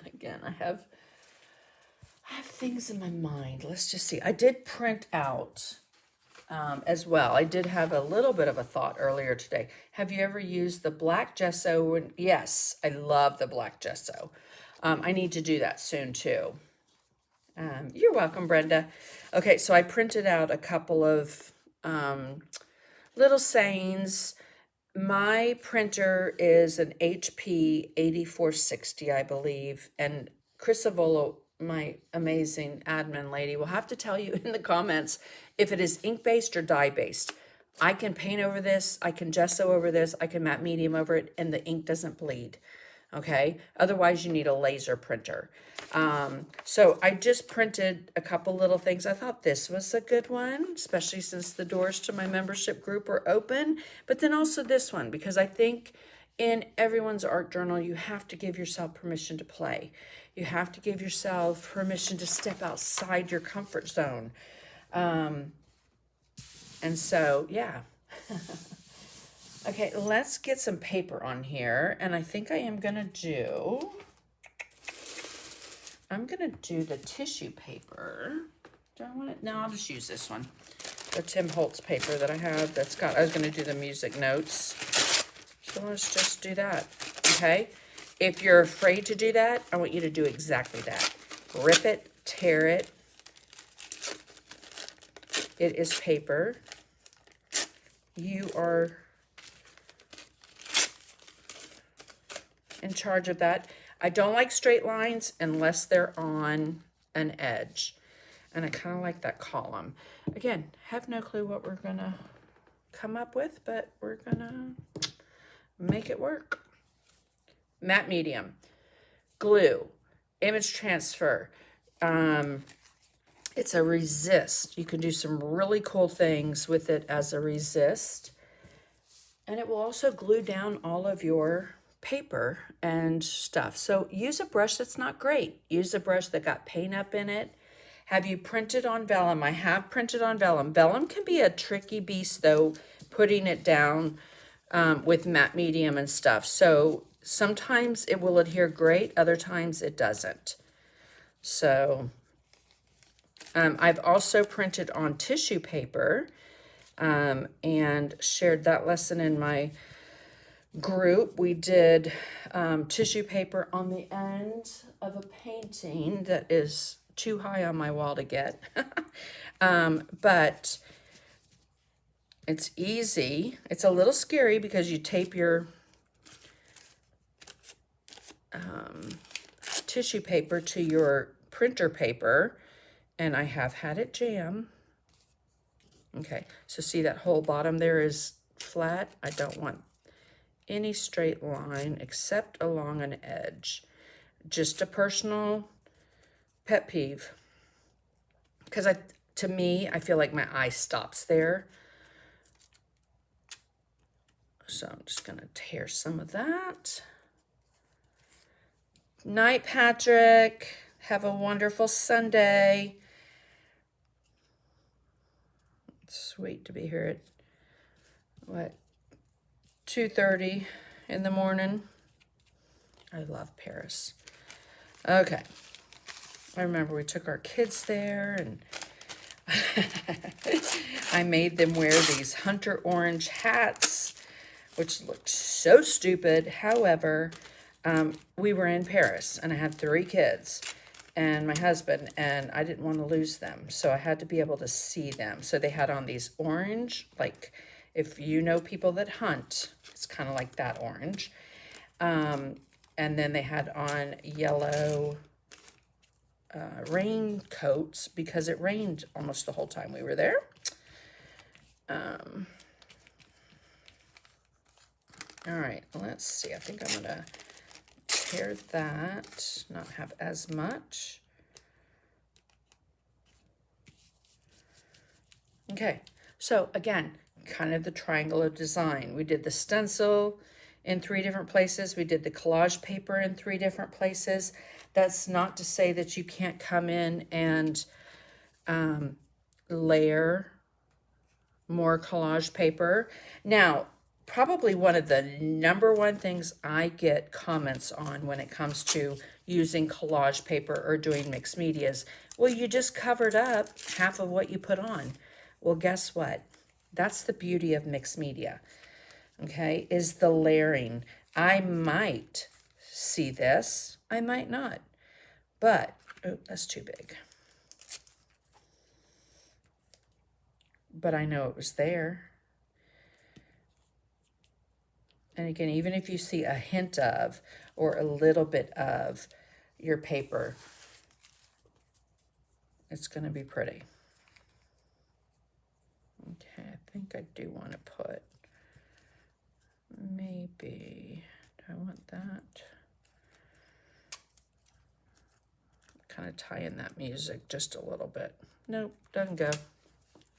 Again, I have things in my mind. Let's just see. I did print out as well. I did have a little bit of a thought earlier today. Have you ever used the black gesso? Yes, I love the black gesso. I need to do that soon too. You're welcome, Brenda. Okay, so I printed out a couple of little sayings. My printer is an HP 8460, I believe, and Chris Avolo, my amazing admin lady, will have to tell you in the comments if it is ink-based or dye-based. I can paint over this, I can gesso over this, I can matte medium over it, and the ink doesn't bleed, okay? Otherwise, you need a laser printer. So I just printed a couple little things. I thought this was a good one, especially since the doors to my membership group are open, but then also this one, because I think in everyone's art journal, you have to give yourself permission to play. You have to give yourself permission to step outside your comfort zone. And so, yeah. Okay, let's get some paper on here. And I think I am going to do... I'm going to do the tissue paper. Do I want it? No, I'll just use this one. The Tim Holtz paper that I have that's got, I was going to do the music notes. So let's just do that, okay? If you're afraid to do that, I want you to do exactly that. Rip it, tear it. It is paper. You are in charge of that. I don't like straight lines unless they're on an edge. And I kind of like that column. Again, have no clue what we're going to come up with, but we're going to make it work. Matte medium, glue, image transfer. It's a resist. You can do some really cool things with it as a resist. And it will also glue down all of your paper and stuff. So use a brush that's not great. Use a brush that got paint up in it. Have you printed on vellum? I have printed on vellum. Vellum can be a tricky beast though, putting it down with matte medium and stuff. So sometimes it will adhere great, other times it doesn't. So I've also printed on tissue paper and shared that lesson in my group. We did tissue paper on the end of a painting that is too high on my wall to get. But it's easy. It's a little scary because you tape your tissue paper to your printer paper, and I have had it jam. Okay, so see that whole bottom there is flat. I don't want any straight line except along an edge. Just a personal pet peeve. Because to me, I feel like my eye stops there. So I'm just going to tear some of that. Night, Patrick. Have a wonderful Sunday. It's sweet to be here at, what, 2:30 in the morning. I love Paris. Okay. I remember we took our kids there and I made them wear these hunter orange hats, which looked so stupid. However, we were in Paris and I had 3 kids and my husband, and I didn't want to lose them. So I had to be able to see them. So they had on these orange, like if you know people that hunt, it's kind of like that orange. And then they had on yellow raincoats because it rained almost the whole time we were there. All right, let's see. I think I'm gonna tear that, not have as much. Okay, so again, kind of the triangle of design. We did the stencil in 3 different places. We did the collage paper in 3 different places. That's not to say that you can't come in and layer more collage paper. Now, probably one of the #1 things I get comments on when it comes to using collage paper or doing mixed medias, well, you just covered up half of what you put on. Well, guess what? That's the beauty of mixed media, okay, is the layering. I might see this, I might not, but, oh, that's too big. But I know it was there. And again, even if you see a hint of or a little bit of your paper, it's going to be pretty. Okay, I think I do want to put, maybe, do I want that? Kind of tie in that music just a little bit. Nope, doesn't go.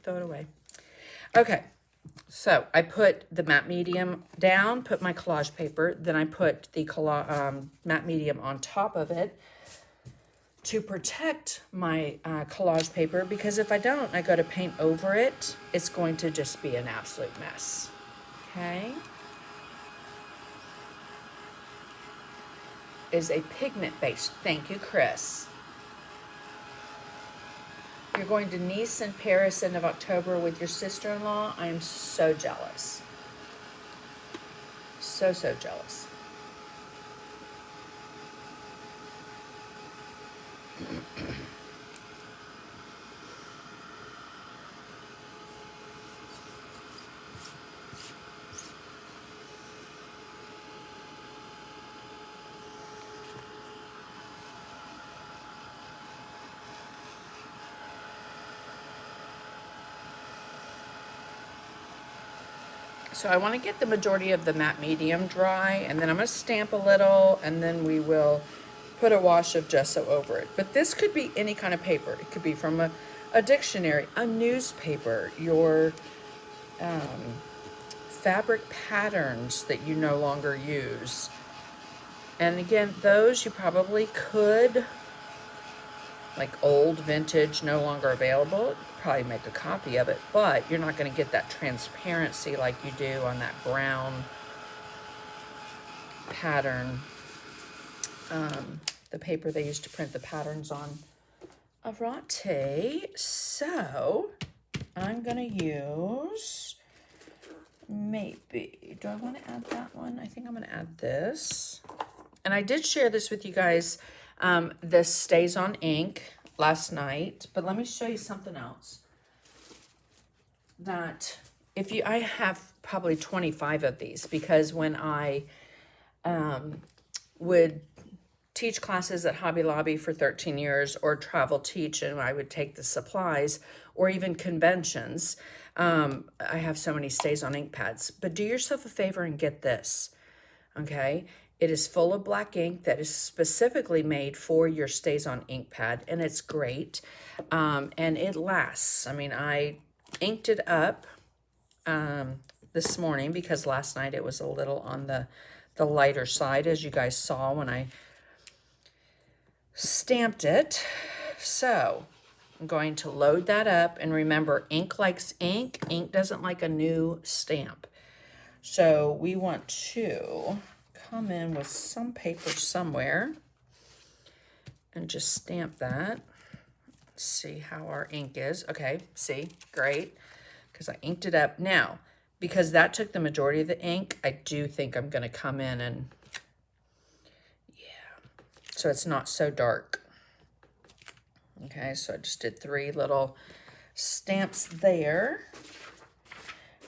Throw it away. Okay, so I put the matte medium down, put my collage paper, then I put the matte medium on top of it to protect my collage paper, because if I don't, I go to paint over it, it's going to just be an absolute mess. Okay. Is a pigment based. Thank you, Chris. You're going to Nice and Paris end of October with your sister-in-law. I am so jealous. So jealous. So I want to get the majority of the matte medium dry, and then I'm going to stamp a little, and then we will put a wash of gesso over it. But this could be any kind of paper. It could be from a dictionary, a newspaper, your fabric patterns that you no longer use. And again, those you probably could, like old vintage, no longer available, probably make a copy of it, but you're not going to get that transparency like you do on that brown pattern, the paper they used to print the patterns on. Alrighty, so I'm going to use, maybe, do I want to add that one? I think I'm going to add this. And I did share this with you guys. This stays on ink last night, but let me show you something else. That I have probably 25 of these, because when I would teach classes at Hobby Lobby for 13 years, or travel teach, and I would take the supplies, or even conventions, I have so many stays on ink pads. But do yourself a favor and get this, okay? It is full of black ink that is specifically made for your stays on ink pad, and it's great, and it lasts. I mean, I inked it up this morning because last night it was a little on the lighter side, as you guys saw when I stamped it. So I'm going to load that up, and remember, ink likes ink. Ink doesn't like a new stamp. So we want to come in with some paper somewhere and just stamp that. Let's see how our ink is. Okay, see, great, because I inked it up. Now, because that took the majority of the ink, I do think I'm going to come in and, yeah, so it's not so dark. Okay, so I just did 3 little stamps there.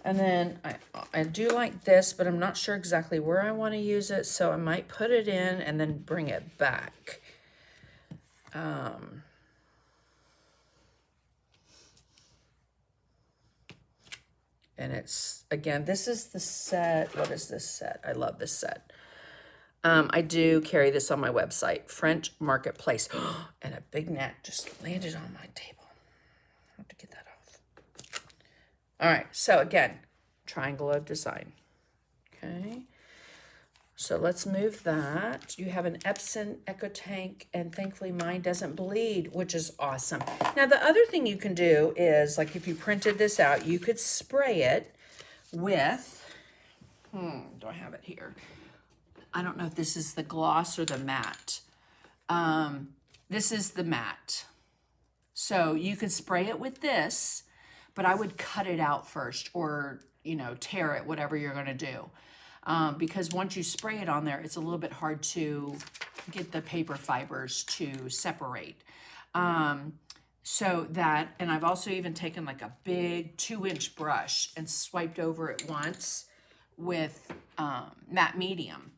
And then I do like this, but I'm not sure exactly where I want to use it, so I might put it in and then bring it back. Um, and it's, again, this is the set. What is this set? I love this set. I do carry this on my website, French Marketplace. And a big gnat just landed on my table. I have to get that off. All right, so again, triangle of design. Okay, so let's move that. You have an Epson Echo Tank, and thankfully mine doesn't bleed, which is awesome. Now, the other thing you can do is, like if you printed this out, you could spray it with, do I have it here? I don't know if this is the gloss or the matte. This is the matte. So you could spray it with this, but I would cut it out first, or, you know, tear it, whatever you're gonna do. Because once you spray it on there, it's a little bit hard to get the paper fibers to separate. So that, and I've also even taken like a big 2-inch brush and swiped over it once with matte medium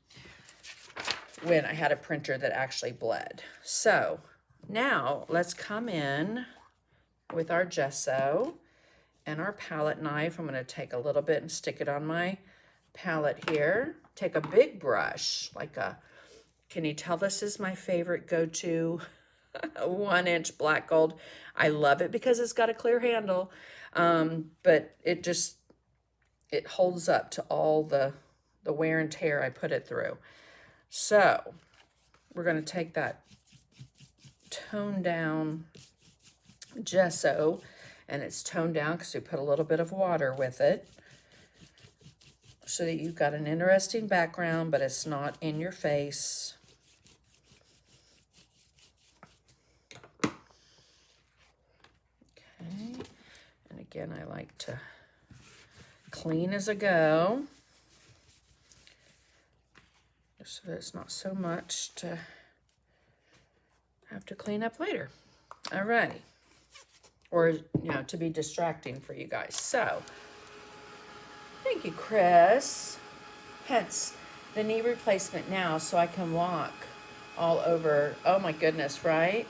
when I had a printer that actually bled. So now let's come in with our gesso and our palette knife. I'm going to take a little bit and stick it on my palette here. Take a big brush, like a, can you tell this is my favorite go-to 1-inch black gold? I love it because it's got a clear handle, but it holds up to all the wear and tear I put it through. So we're going to take that toned down gesso, and it's toned down because we put a little bit of water with it, so that you've got an interesting background, but it's not in your face. Okay, and again, I like to clean as I go, so that it's not so much to have to clean up later. Alrighty. Or, you know, to be distracting for you guys. So, thank you, Chris. Hence, the knee replacement now, so I can walk all over. Oh my goodness, right?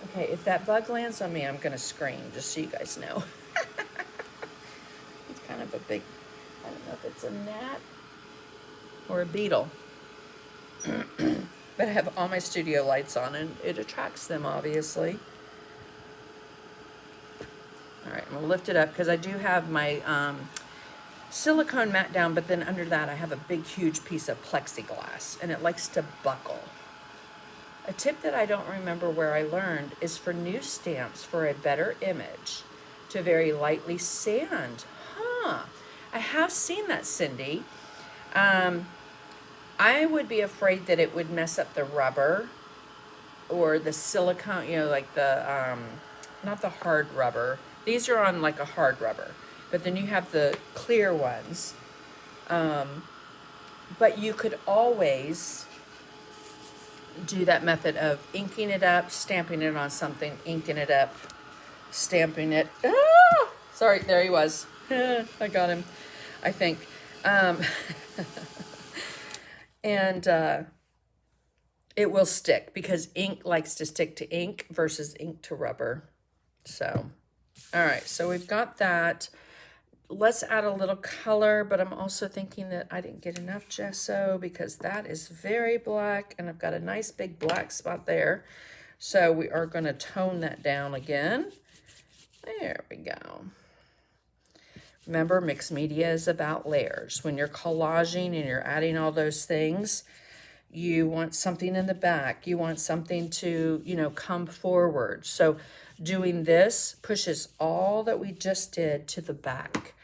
Okay, if that bug lands on me, I'm gonna scream, just so you guys know. It's kind of a big, I don't know if it's a gnat or a beetle. But I have all my studio lights on, and it attracts them, obviously. All right, I'm gonna lift it up because I do have my silicone mat down, but then under that I have a big, huge piece of plexiglass, and it likes to buckle. A tip that I don't remember where I learned is for new stamps, for a better image, to very lightly sand. Huh, I have seen that, Cindy. I would be afraid that it would mess up the rubber or the silicone, you know, like the, not the hard rubber. These are on like a hard rubber, but then you have the clear ones. But you could always do that method of inking it up, stamping it on something, inking it up, stamping it. Ah! Sorry, there he was. I got him, I think. And it will stick because ink likes to stick to ink versus ink to rubber. So, all right, so we've got that. Let's add a little color, but I'm also thinking that I didn't get enough gesso because that is very black, and I've got a nice big black spot there. So we are going to tone that down again. There we go. Remember, mixed media is about layers. When you're collaging and you're adding all those things, you want something in the back. You want something to, you know, come forward. So doing this pushes all that we just did to the back.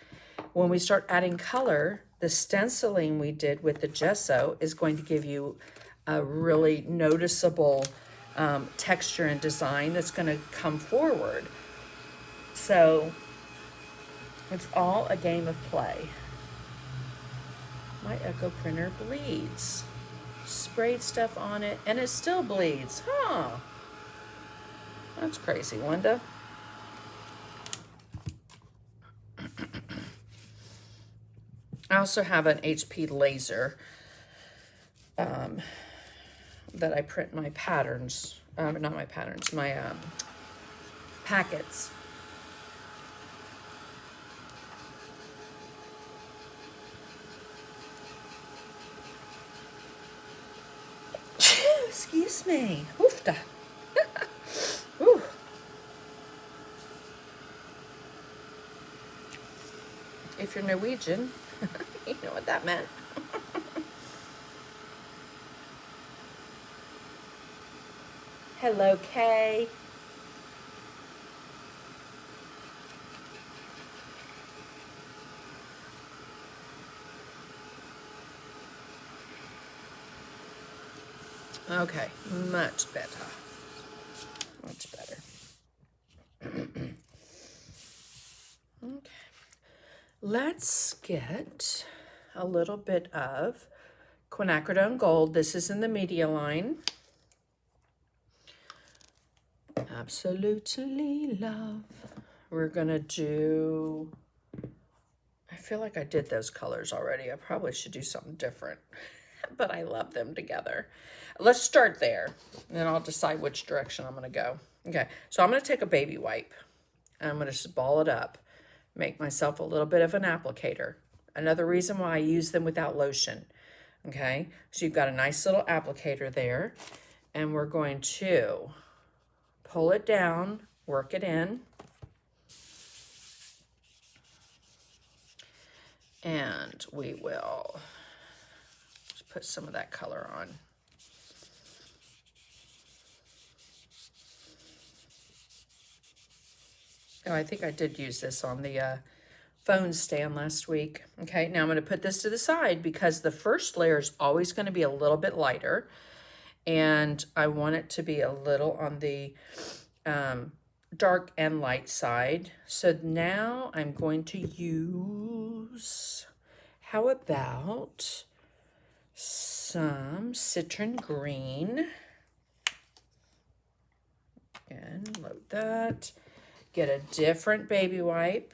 When we start adding color, the stenciling we did with the gesso is going to give you a really noticeable texture and design that's going to come forward. So it's all a game of play. My Echo printer bleeds. Sprayed stuff on it, and it still bleeds. Huh. That's crazy, Wanda. I also have an HP laser. that I print my patterns, not my patterns, my packets. Excuse me. Oofda. Ooh. If you're Norwegian, you know what that meant. Hello, Kay. Okay, much better. Much better. Okay. Let's get a little bit of quinacridone gold. This is in the media line. Absolutely love. We're gonna do, I feel like I did those colors already. I probably should do something different, but I love them together. Let's start there, and then I'll decide which direction I'm gonna go. Okay, so I'm gonna take a baby wipe, and I'm gonna just ball it up, make myself a little bit of an applicator. Another reason why I use them without lotion. Okay, so you've got a nice little applicator there, and we're going to pull it down, work it in, and we will just put some of that color on. Oh, I think I did use this on the phone stand last week. Okay, now I'm going to put this to the side because the first layer is always going to be a little bit lighter, and I want it to be a little on the dark and light side. So now I'm going to use, how about some citron green? And load that. Get a different baby wipe.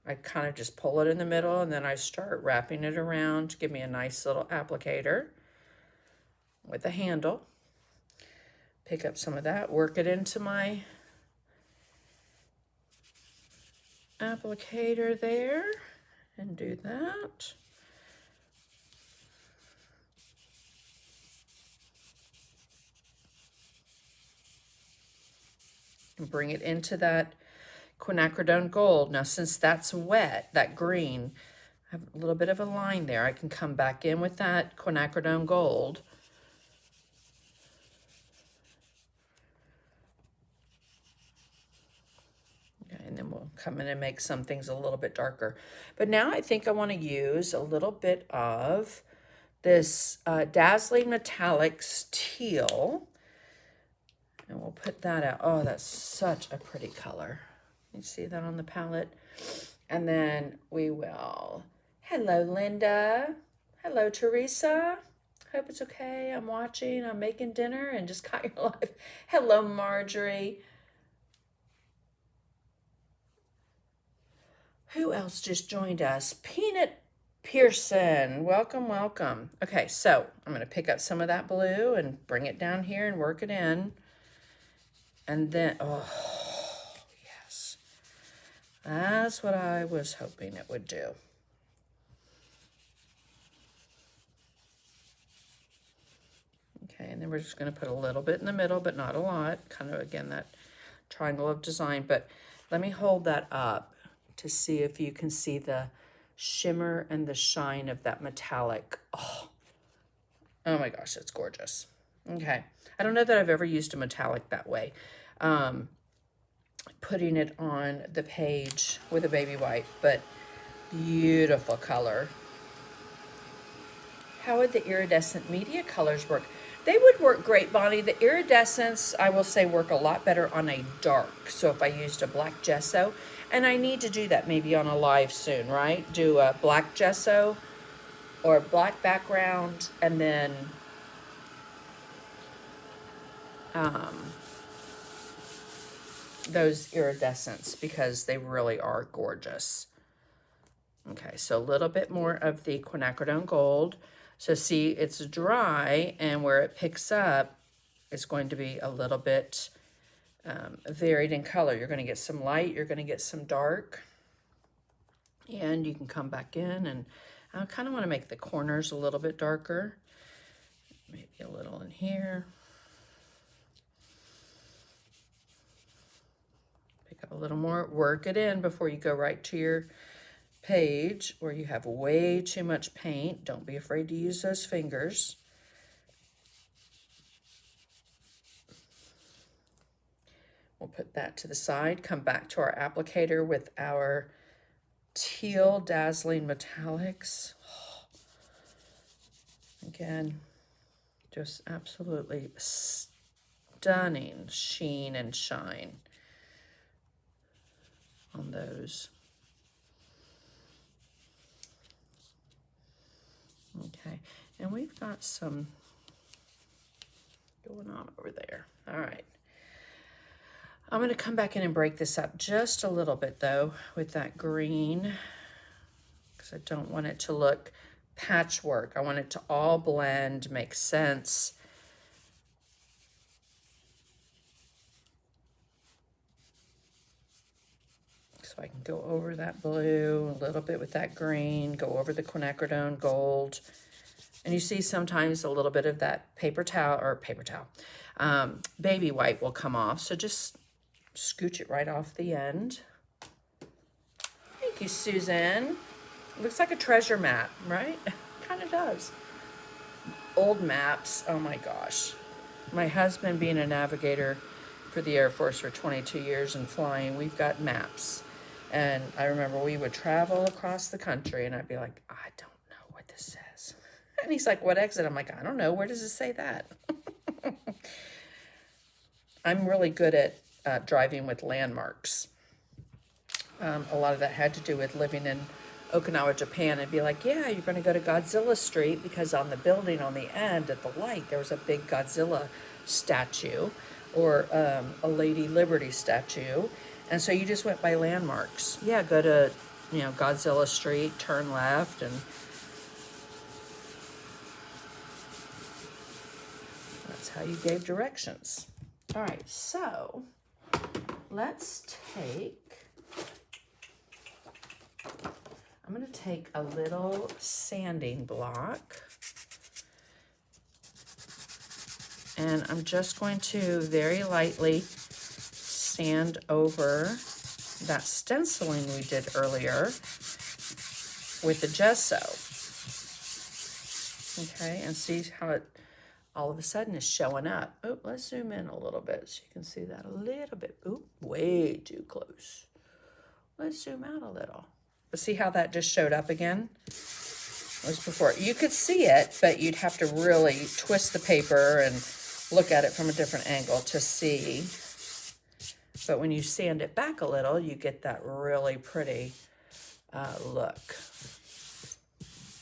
I kind of just pull it in the middle, and then I start wrapping it around to give me a nice little applicator with a handle. Pick up some of that, work it into my applicator there, and do that. And bring it into that quinacridone gold. Now, since that's wet, that green, I have a little bit of a line there. I can come back in with that quinacridone gold. Okay, and then we'll come in and make some things a little bit darker. But now I think I want to use a little bit of this Dazzling Metallics teal. And we'll put that out. Oh, that's such a pretty color. You see that on the palette? And then we will, hello, Linda. Hello, Teresa. Hope it's okay. I'm watching, I'm making dinner and just caught your live. Hello, Marjorie. Who else just joined us? Peanut Pearson. Welcome, welcome. Okay, so I'm going to pick up some of that blue and bring it down here and work it in. And then, oh, yes. That's what I was hoping it would do. Okay, and then we're just going to put a little bit in the middle, but not a lot. Kind of, again, that triangle of design. But let me hold that up to see if you can see the shimmer and the shine of that metallic. Oh my gosh, it's gorgeous. Okay, I don't know that I've ever used a metallic that way. Putting it on the page with a baby wipe, but beautiful color. How would the iridescent media colors work? They would work great, Bonnie. The iridescents, I will say, work a lot better on a dark. So if I used a black gesso, and I need to do that maybe on a live soon, right? Do a black gesso or a black background, and then those iridescents, because they really are gorgeous. Okay, so a little bit more of the quinacridone gold. So see, it's dry, and where it picks up, it's going to be a little bit varied in color. You're going to get some light, you're going to get some dark, and you can come back in, and I kind of want to make the corners a little bit darker. Maybe a little in here. Pick up a little more, work it in before you go right to your page where you have way too much paint. Don't be afraid to use those fingers. We'll put that to the side, come back to our applicator with our teal dazzling metallics. Again, just absolutely stunning sheen and shine on those. Okay, and we've got some going on over there. All right. I'm going to come back in and break this up just a little bit, though, with that green, because I don't want it to look patchwork. I want it to all blend, make sense. So I can go over that blue a little bit with that green, go over the quinacridone gold. And you see sometimes a little bit of that paper towel, baby white will come off. So just scooch it right off the end. Thank you, Susan. Looks like a treasure map, right? Kind of does. Old maps, oh my gosh. My husband being a navigator for the Air Force for 22 years and flying, we've got maps. And I remember we would travel across the country and I'd be like, I don't know what this says. And he's like, what exit? I'm like, I don't know. Where does it say that? I'm really good at driving with landmarks. A lot of that had to do with living in Okinawa, Japan, and be like, yeah, you're going to go to Godzilla Street because on the building on the end at the light, there was a big Godzilla statue or a Lady Liberty statue. And so you just went by landmarks. Yeah, go to, Godzilla Street, turn left, and that's how you gave directions. All right, so let's I'm going to take a little sanding block, and I'm just going to very lightly sand over that stenciling we did earlier with the gesso. Okay, and see how it all of a sudden is showing up. Oh, let's zoom in a little bit so you can see that a little bit. Oh, way too close. Let's zoom out a little. But see how that just showed up again? It was before. You could see it, but you'd have to really twist the paper and look at it from a different angle to see. But when you sand it back a little, you get that really pretty look.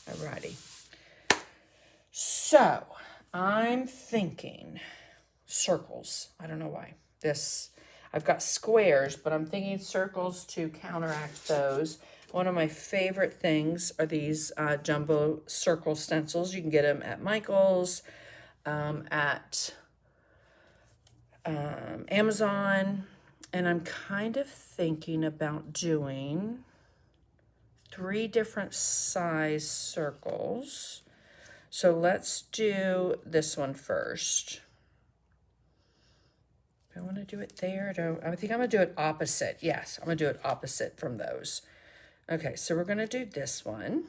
Alrighty. So I'm thinking circles. I don't know why. I've got squares, but I'm thinking circles to counteract those. One of my favorite things are these jumbo circle stencils. You can get them at Michael's, at Amazon. And I'm kind of thinking about doing 3 different size circles. So let's do this one first. Do I want to do it there? I think I'm going to do it opposite. Yes, I'm going to do it opposite from those. Okay, so we're going to do this one.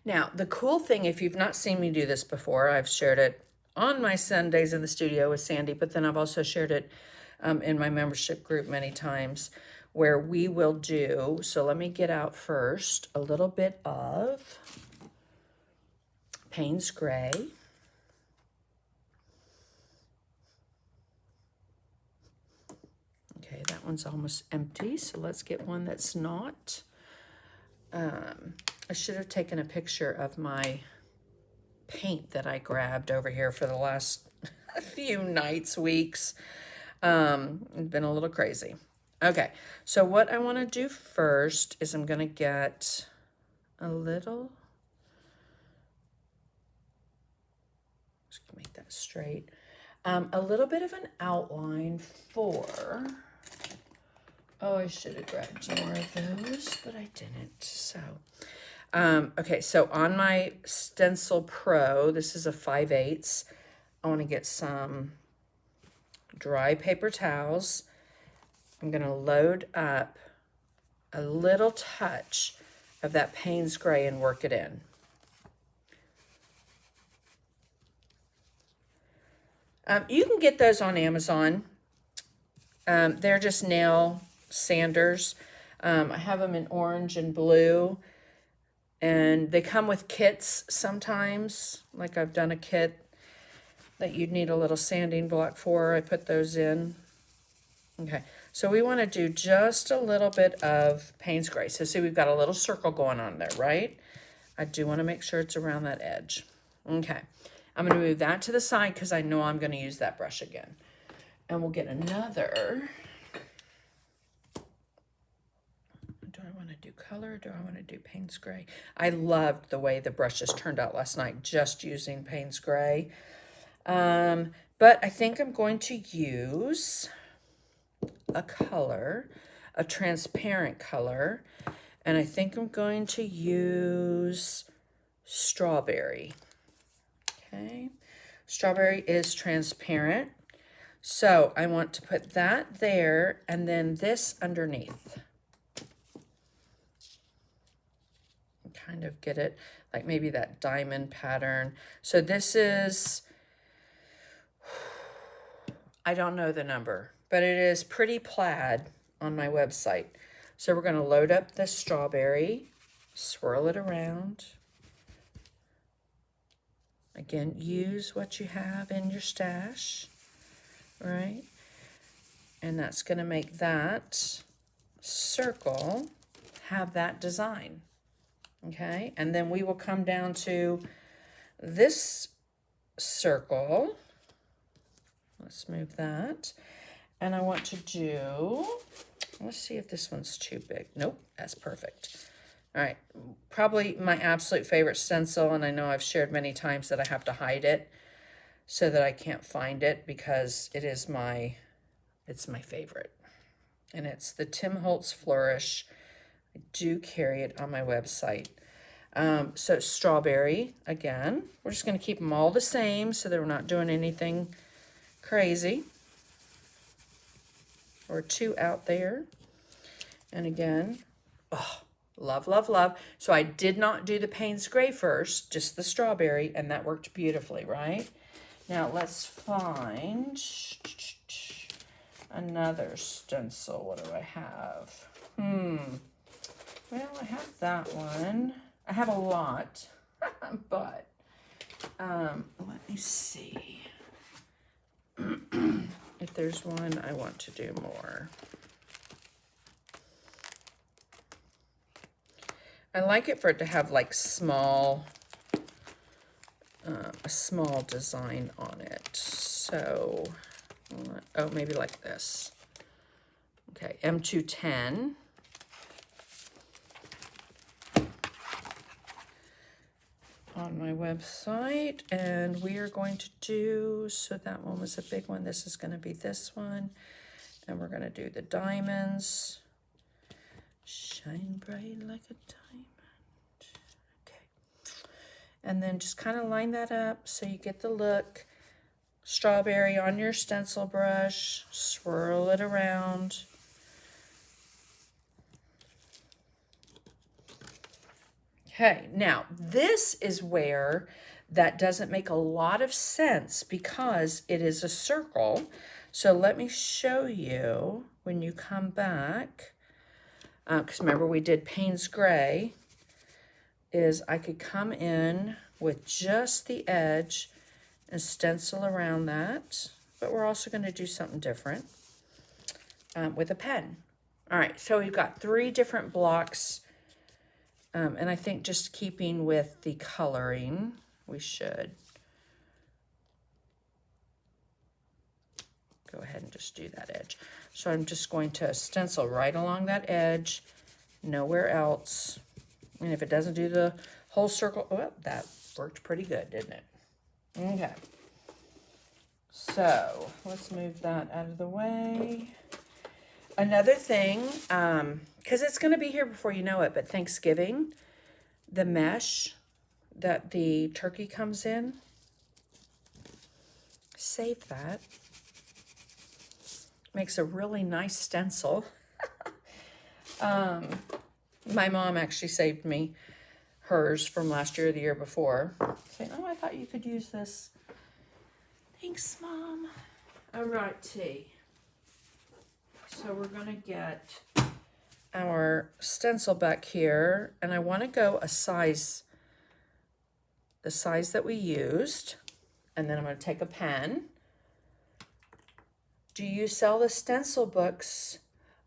Now, the cool thing, if you've not seen me do this before, I've shared it on my Sundays in the studio with Sandy, but then I've also shared it in my membership group many times, where we will do, so let me get out first, a little bit of Payne's Gray. Okay, that one's almost empty, so let's get one that's not. I should have taken a picture of my paint that I grabbed over here for the last few nights, weeks. It's been a little crazy. Okay, so what I want to do first is I'm going to get a little make that straight. A little bit of an outline for, oh, I should have grabbed more of those, but I didn't. So, okay, so on my Stencil Pro, this is a 5/8. I want to get some dry paper towels. I'm going to load up a little touch of that Payne's Gray and work it in. You can get those on Amazon. They're just nail sanders. I have them in orange and blue, and they come with kits sometimes. Like I've done a kit that you'd need a little sanding block for. I put those in. Okay, so we want to do just a little bit of Payne's Gray. So see, we've got a little circle going on there, right? I do want to make sure it's around that edge. Okay, I'm going to move that to the side because I know I'm going to use that brush again. And we'll get another. Do I want to do color or do I want to do Payne's Gray? I loved the way the brushes turned out last night just using Payne's Gray. But I think I'm going to use a color, a transparent color, and I think I'm going to use strawberry. Okay, strawberry is transparent, so I want to put that there and then this underneath. Kind of get it like maybe that diamond pattern. So this is, I don't know the number, but it is Pretty Plaid on my website. So we're going to load up this strawberry, swirl it around. Again, use what you have in your stash, right? And that's going to make that circle have that design. Okay, and then we will come down to this circle. Let's move that. And I want to do, let's see if this one's too big. Nope, that's perfect. All right, probably my absolute favorite stencil, and I know I've shared many times that I have to hide it so that I can't find it because it is it's my favorite. And it's the Tim Holtz Flourish. I do carry it on my website. So strawberry, again, we're just going to keep them all the same so that we're not doing anything crazy or too out there. And again, oh, love, love, love. So I did not do the Payne's Gray first, just the strawberry, and that worked beautifully, right? Now let's find another stencil. What do I have? Well, I have that one. I have a lot, but let me see if there's one I want to do more. I like it for it to have like a small design on it. So, oh, maybe like this. Okay, M210. On my website, and we are going to do, so that one was a big one, this is going to be this one, and we're going to do the diamonds. Shine bright like a diamond. Okay, and then just kind of line that up so you get the look. Strawberry on your stencil brush, swirl it around. Okay, now this is where that doesn't make a lot of sense because it is a circle. So let me show you when you come back, because remember we did Payne's Gray, is I could come in with just the edge and stencil around that, but we're also going to do something different with a pen. All right, so we've got 3 different blocks. And I think just keeping with the coloring, we should go ahead and just do that edge. So I'm just going to stencil right along that edge, nowhere else. And if it doesn't do the whole circle, oh, that worked pretty good, didn't it? Okay. So let's move that out of the way. Another thing, because it's going to be here before you know it, but Thanksgiving, the mesh that the turkey comes in, save that. Makes a really nice stencil. My mom actually saved me hers from last year or the year before, saying, oh, I thought you could use this. Thanks, Mom. All right, T. So we're going to get our stencil back here, and I want to go a size, the size that we used, and then I'm going to take a pen. Do you sell the stencil books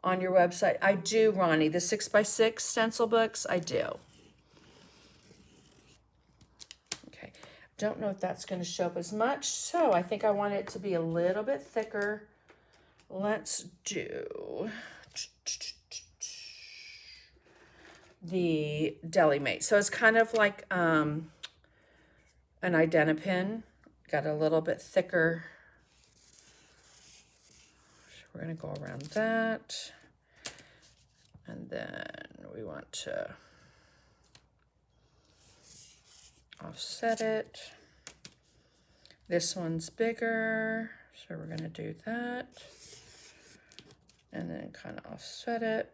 on your website? I do, Ronnie. The 6x6 stencil books, I do. Okay. Don't know if that's going to show up as much, so I think I want it to be a little bit thicker. Let's do the Deli Mate. So it's kind of like an Identipin. Got a little bit thicker. We're going to go around that, and then we want to offset it. This one's bigger, so we're going to do that, and then kind of offset it.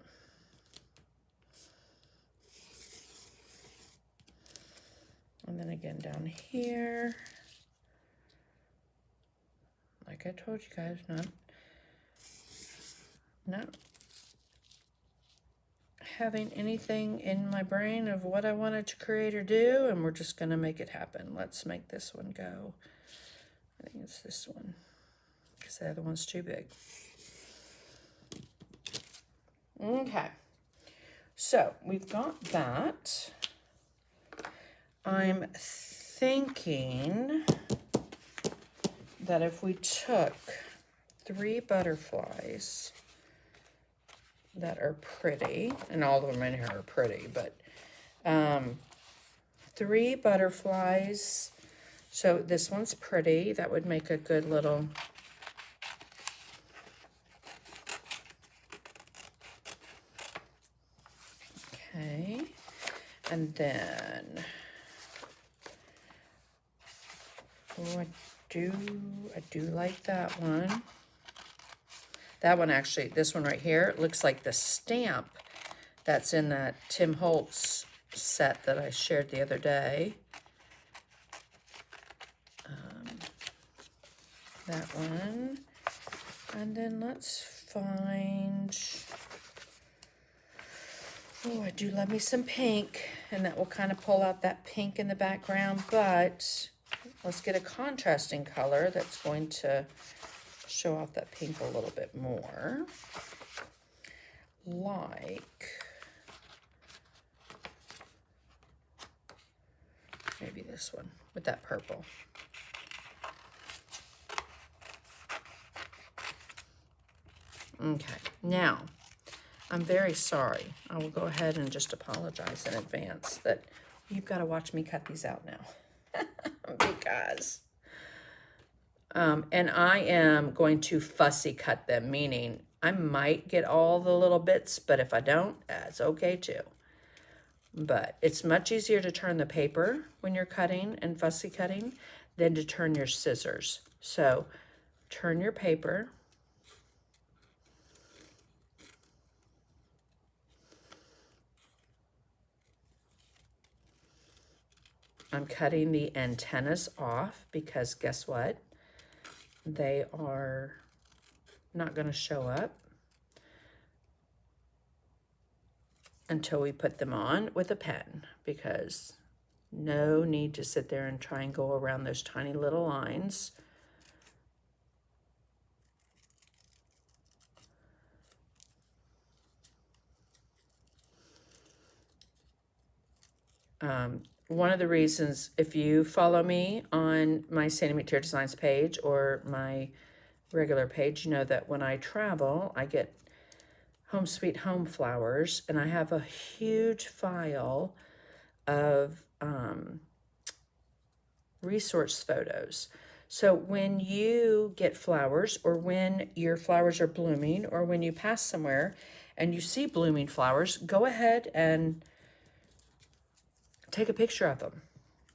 And then again down here. Like I told you guys, not having anything in my brain of what I wanted to create or do, and we're just going to make it happen. Let's make this one go. I think it's this one, because the other one's too big. Okay, so we've got that. I'm thinking that if we took 3 butterflies that are pretty, and all of them in here are pretty, but 3 butterflies. So this one's pretty. That would make a good little okay. And then oh, I do like that one. That one actually, this one right here, looks like the stamp that's in that Tim Holtz set that I shared the other day. That one. And then let's find, oh, I do love me some pink, and that will kind of pull out that pink in the background, but let's get a contrasting color that's going to show off that pink a little bit more. Like maybe this one with that purple. Okay, now I'm very sorry. I will go ahead and just apologize in advance that you've got to watch me cut these out now. Because and I am going to fussy cut them, meaning I might get all the little bits, but if I don't, that's okay too. But it's much easier to turn the paper when you're cutting and fussy cutting than to turn your scissors. So turn your paper. I'm cutting the antennas off because guess what? They are not going to show up until we put them on with a pen, because no need to sit there and try and go around those tiny little lines. One of the reasons, if you follow me on my Sandy McTeer Designs page or my regular page, you know that when I travel, I get Home Sweet Home flowers, and I have a huge file of resource photos. So when you get flowers, or when your flowers are blooming, or when you pass somewhere and you see blooming flowers, go ahead and take a picture of them.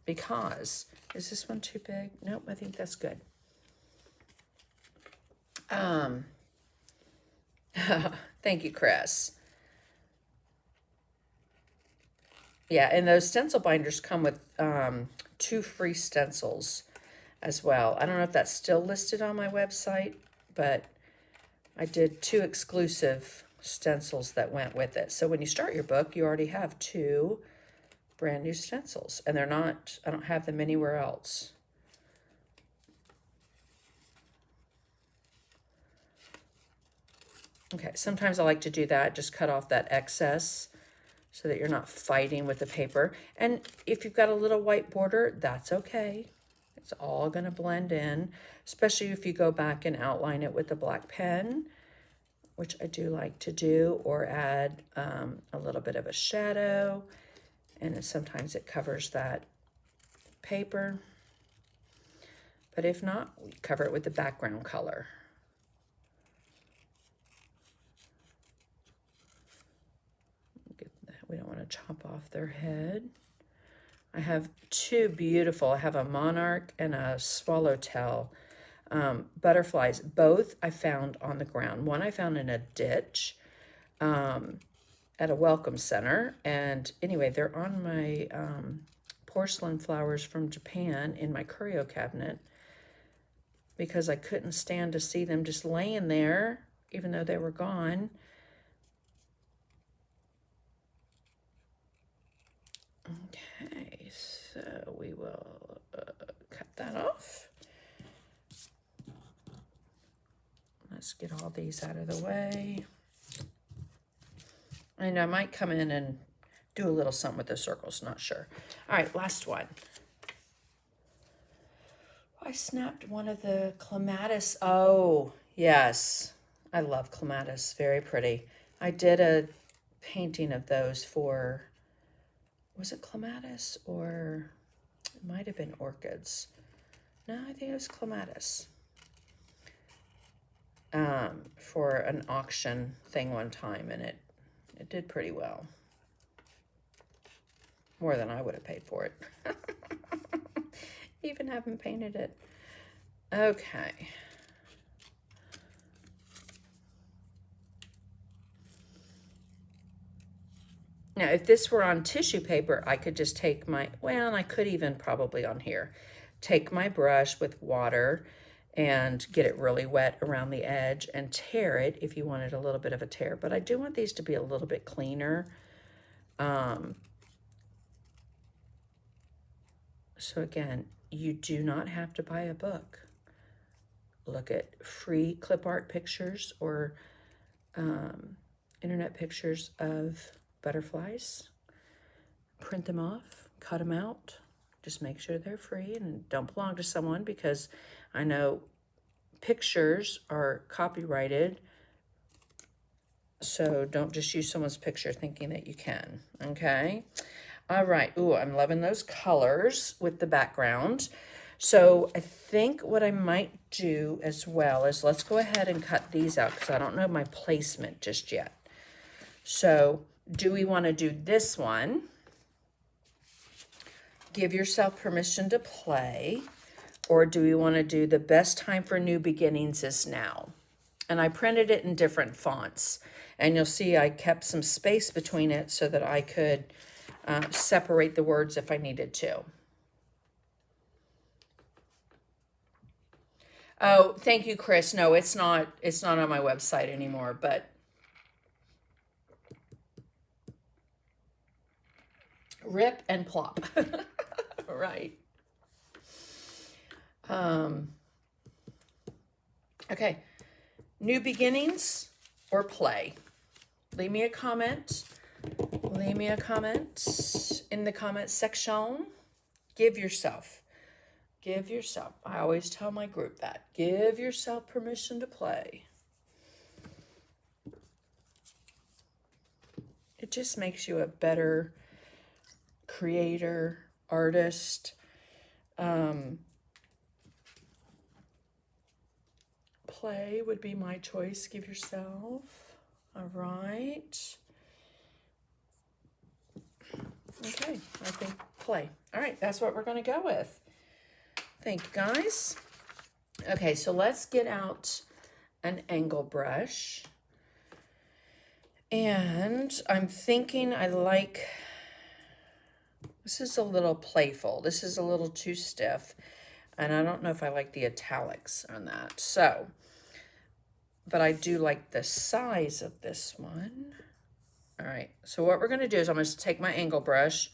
Because, is this one too big? Nope, I think that's good. Thank you, Chris. Yeah, and those stencil binders come with 2 free stencils as well. I don't know if that's still listed on my website, but I did 2 exclusive stencils that went with it. So when you start your book, you already have 2 brand new stencils, and they're not, I don't have them anywhere else. Okay, sometimes I like to do that, just cut off that excess so that you're not fighting with the paper. And if you've got a little white border, that's okay. It's all going to blend in, especially if you go back and outline it with the black pen, which I do like to do, or add a little bit of a shadow, and sometimes it covers that paper. But if not, we cover it with the background color. We don't want to chop off their head. I have 2 beautiful, I have a monarch and a swallowtail butterflies. Both I found on the ground. One I found in a ditch at a welcome center. And anyway, they're on my porcelain flowers from Japan in my curio cabinet, because I couldn't stand to see them just laying there, even though they were gone. Okay, so we will cut that off. Let's get all these out of the way. And I might come in and do a little something with the circles, not sure. All right, last one. I snapped one of the clematis. Oh, yes. I love clematis, very pretty. I did a painting of those for, was it clematis, or it might have been orchids. No, I think it was clematis. For an auction thing one time, and it did pretty well. More than I would have paid for it. Even haven't painted it. Okay. Now, if this were on tissue paper, I could just take my, well, I could even probably on here, take my brush with water and get it really wet around the edge and tear it if you wanted a little bit of a tear. But I do want these to be a little bit cleaner. So again, you do not have to buy a book. Look at free clip art pictures or internet pictures of butterflies. Print them off, cut them out. Just make sure they're free and don't belong to someone, because I know pictures are copyrighted. So don't just use someone's picture thinking that you can, okay? All right, ooh, I'm loving those colors with the background. So I think what I might do as well is, let's go ahead and cut these out, because I don't know my placement just yet. So do we want to do this one? Give yourself permission to play. Or do we want to do the best time for new beginnings is now? And I printed it in different fonts. And you'll see I kept some space between it so that I could separate the words if I needed to. Oh, thank you, Chris. No, it's not on my website anymore, but rip and plop. Right. Okay. New beginnings or play? Leave me a comment. Leave me a comment in the comment section. Give yourself. I always tell my group that. Give yourself permission to play. It just makes you a better creator, artist. play would be my choice. Give yourself. All right. Okay, I think play. All right, that's what we're going to go with. Thank you, guys. Okay, so let's get out an angle brush. And I'm thinking I like, this is a little playful. This is a little too stiff. And I don't know if I like the italics on that. So, but I do like the size of this one. All right, so what we're going to do is I'm going to take my angle brush.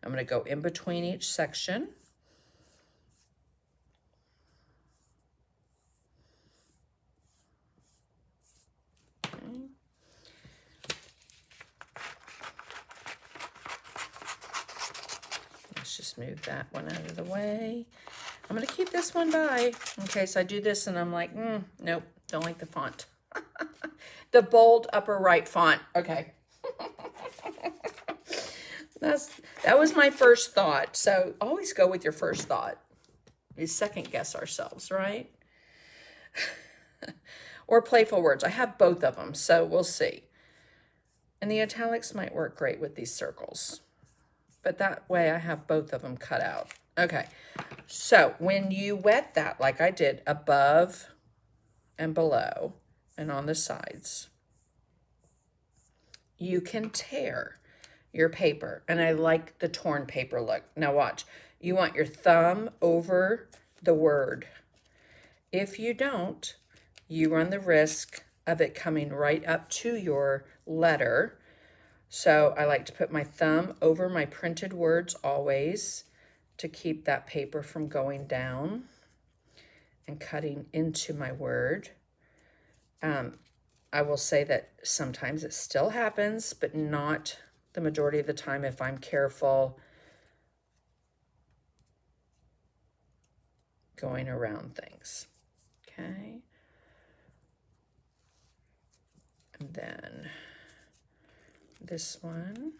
I'm going to go in between each section. Okay. Let's just move that one out of the way. I'm going to keep this one by in case I do this and I'm like, nope, don't like the font. The bold upper right font. Okay. That was my first thought. So always go with your first thought. We second guess ourselves, right? Or playful words. I have both of them, so we'll see. And the italics might work great with these circles. But that way I have both of them cut out. Okay, so when you wet that, like I did, above and below and on the sides, you can tear your paper. And I like the torn paper look. Now watch, you want your thumb over the word. If you don't, you run the risk of it coming right up to your letter. So I like to put my thumb over my printed words always to keep that paper from going down and cutting into my word. I will say that sometimes it still happens, but not the majority of the time if I'm careful going around things. Okay. And then this one.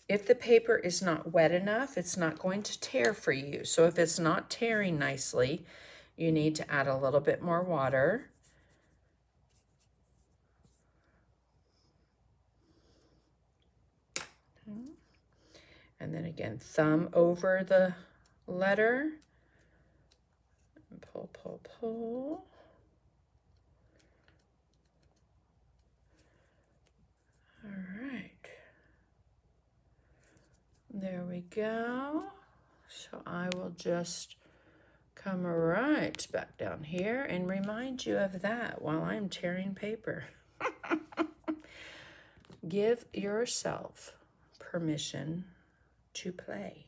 If the paper is not wet enough, it's not going to tear for you. So if it's not tearing nicely, you need to add a little bit more water. And then again, thumb over the letter. And pull, pull, pull. All right. There we go. So I will just come right back down here and remind you of that while I'm tearing paper. Give yourself permission to play.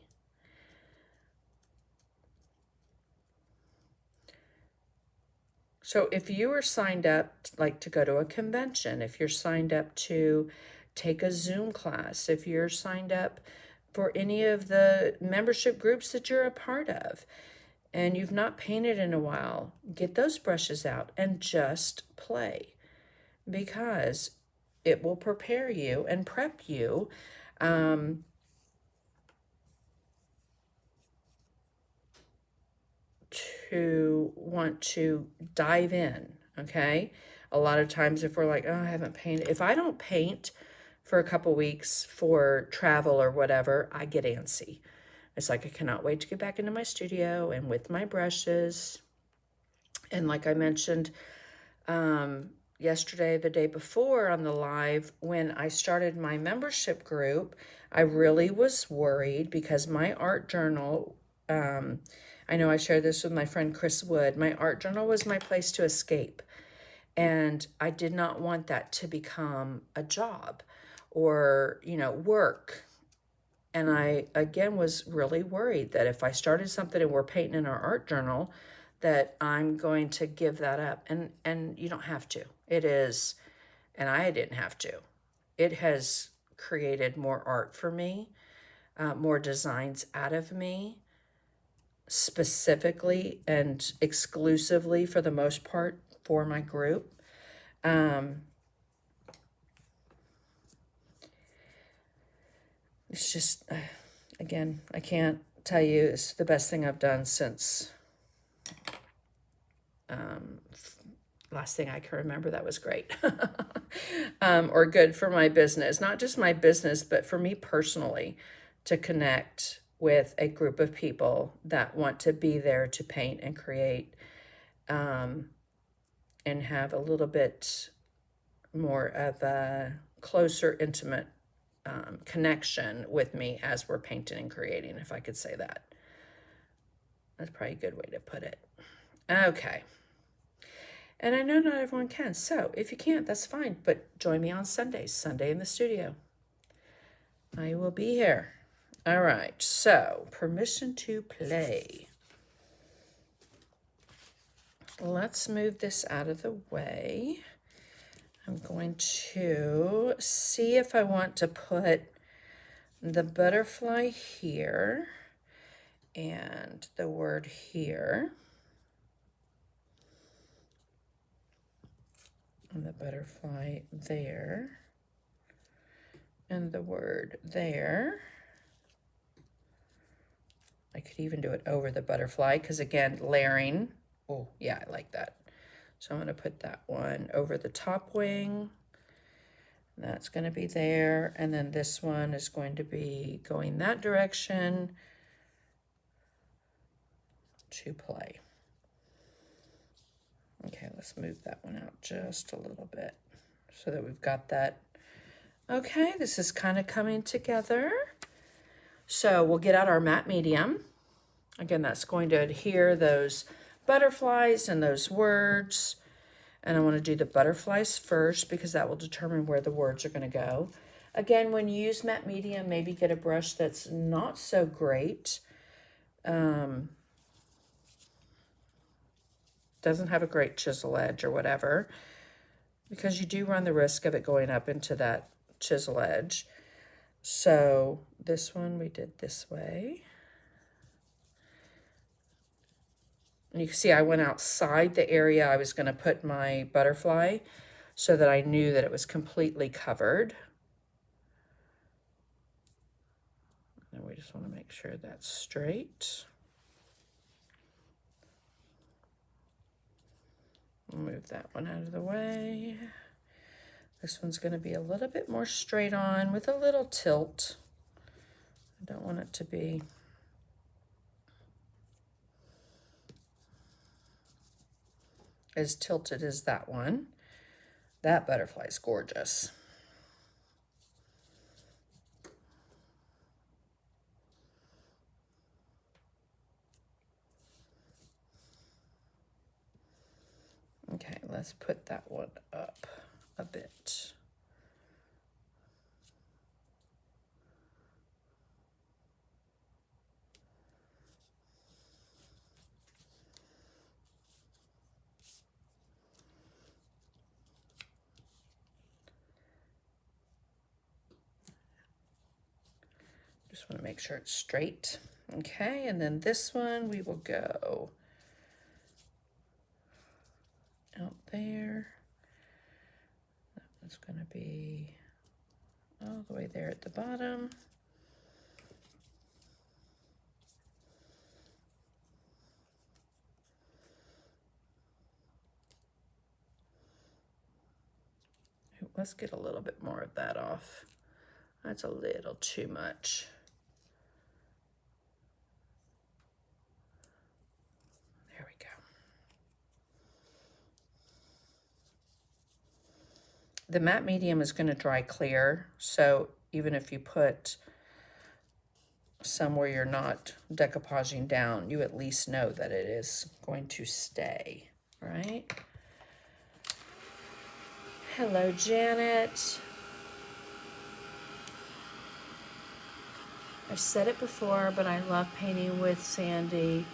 So if you are signed up like to go to a convention, if you're signed up to take a Zoom class, if you're signed up for any of the membership groups that you're a part of, and you've not painted in a while, get those brushes out and just play, because it will prepare you and prep you to want to dive in, okay? A lot of times if we're like, oh, I haven't painted. If I don't paint for a couple weeks for travel or whatever, I get antsy. It's like, I cannot wait to get back into my studio and with my brushes. And like I mentioned yesterday, the day before on the live, when I started my membership group, I really was worried because my art journal, I know I shared this with my friend Chris Wood, my art journal was my place to escape. And I did not want that to become a job or, you know, work. And I, again, was really worried that if I started something and we're painting in our art journal, that I'm going to give that up. And you don't have to. It is, and I didn't have to. It has created more art for me, more designs out of me, specifically and exclusively for the most part for my group. It's just, again, I can't tell you, it's the best thing I've done since Last thing I can remember, that was great. Or good for my business, not just my business, but for me personally, to connect with a group of people that want to be there to paint and create, and have a little bit more of a closer, intimate connection with me as we're painting and creating, if I could say that. That's probably a good way to put it. Okay. And I know not everyone can, so if you can't, that's fine, but join me on Sundays, Sunday in the studio. I will be here. All right, so permission to play. Let's move this out of the way. I'm going to see if I want to put the butterfly here and the word here. And the butterfly there. And the word there. I could even do it over the butterfly because, again, layering. Oh, yeah, I like that. So I'm going to put that one over the top wing. That's going to be there. And then this one is going to be going that direction to play. Okay, let's move that one out just a little bit so that we've got that. Okay, this is kind of coming together. So we'll get out our matte medium. Again, that's going to adhere those butterflies and those words. And I want to do the butterflies first because that will determine where the words are going to go. Again, when you use matte medium, maybe get a brush that's not so great. Doesn't have a great chisel edge or whatever, because you do run the risk of it going up into that chisel edge. So this one we did this way. And you can see I went outside the area I was going to put my butterfly so that I knew that it was completely covered. And we just want to make sure that's straight. Move that one out of the way. This one's going to be a little bit more straight on with a little tilt. I don't want it to be as tilted as that one. That butterfly is gorgeous. Okay, let's put that one up a bit. Just want to make sure it's straight. Okay, and then this one we will go out there. That one's going to be all the way there at the bottom. Let's get a little bit more of that off. That's a little too much. There we go. The matte medium is going to dry clear, so even if you put somewhere you're not decoupaging down, you at least know that it is going to stay, right? Hello, Janet. I've said it before, but I love painting with Sandy.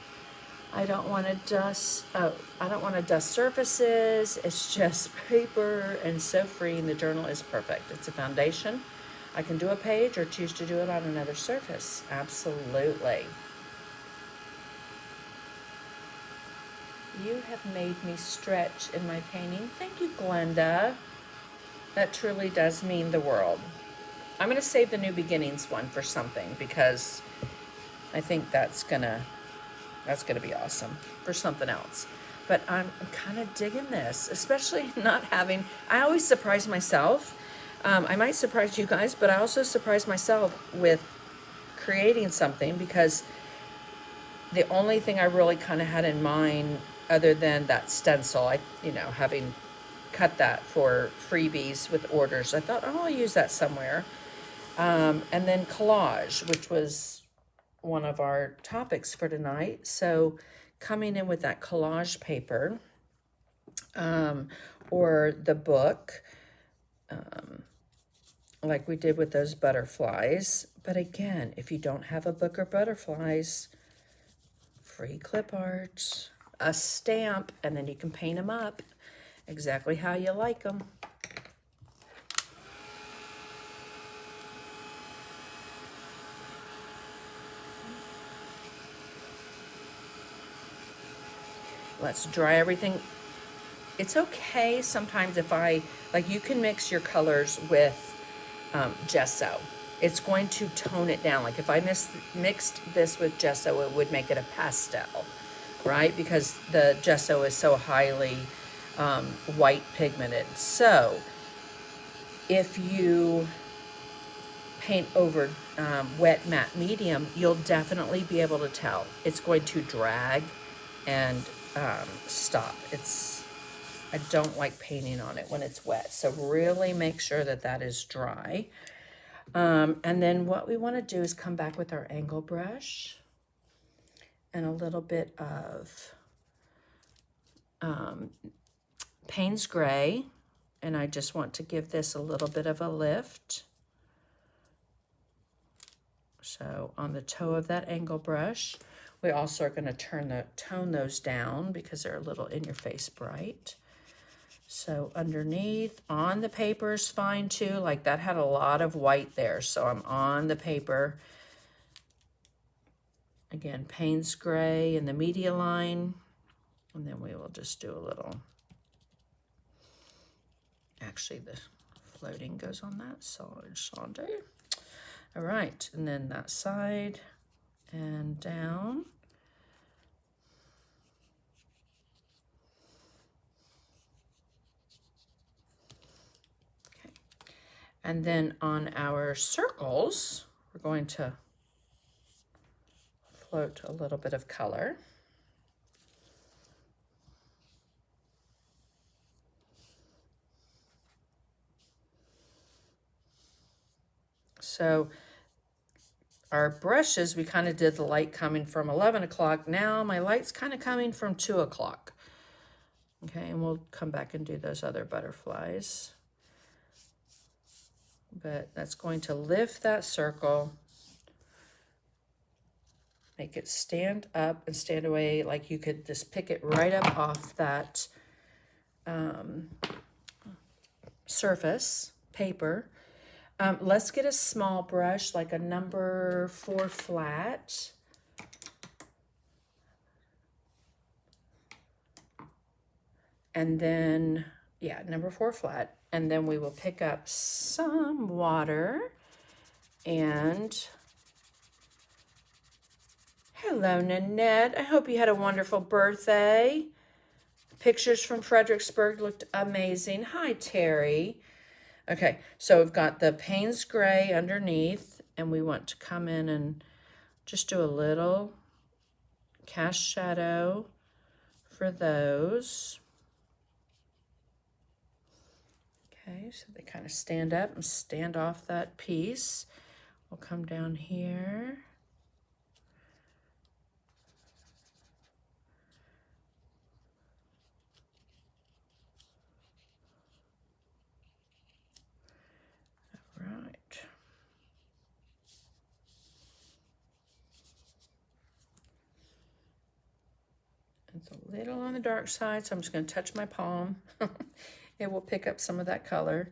I don't want to dust, I don't want to dust surfaces. It's just paper and so freeing. The journal is perfect. It's a foundation. I can do a page or choose to do it on another surface. Absolutely. You have made me stretch in my painting. Thank you, Glenda. That truly does mean the world. I'm going to save the New Beginnings one for something because I think that's gonna be awesome for something else. but I'm kind of digging this, especially not having, I always surprise myself. I might surprise you guys, but I also surprise myself with creating something, because the only thing I really kind of had in mind, other than that stencil, having cut that for freebies with orders, I thought, oh, I'll use that somewhere. And then collage, which was one of our topics for tonight. So coming in with that collage paper, or the book, like we did with those butterflies. But again, if you don't have a book or butterflies, free clip art, a stamp, and then you can paint them up exactly how you like them. Let's dry everything. It's okay sometimes if you can mix your colors with gesso. It's going to tone it down. Like if I mixed this with gesso, it would make it a pastel, right? Because the gesso is so highly white pigmented. So if you paint over wet matte medium, you'll definitely be able to tell. It's going to drag and stop. I don't like painting on it when it's wet, so really make sure that that is dry. And then what we want to do is come back with our angle brush and a little bit of Payne's Gray, and I just want to give this a little bit of a lift. So on the toe of that angle brush, we also are going to tone those down because they're a little in your face bright. So underneath, on the paper is fine too. Like that had a lot of white there, so I'm on the paper. Again, Payne's Gray in the media line, and then we will just do a little, actually the floating goes on that side. All right, and then that side and down. Okay, and then on our circles, we're going to float a little bit of color. So our brushes, we kind of did the light coming from 11 o'clock. Now my light's kind of coming from 2 o'clock. Okay, and we'll come back and do those other butterflies. But that's going to lift that circle, make it stand up and stand away, like you could just pick it right up off that surface paper. Let's get a small brush, like a number 4 flat. And then, yeah, number 4 flat. And then we will pick up some water. And hello, Nanette. I hope you had a wonderful birthday. Pictures from Fredericksburg looked amazing. Hi, Terry. Okay, so we've got the Payne's Gray underneath, and we want to come in and just do a little cast shadow for those. Okay, so they kind of stand up and stand off that piece. We'll come down here. It's a little on the dark side, so I'm just going to touch my palm. It will pick up some of that color.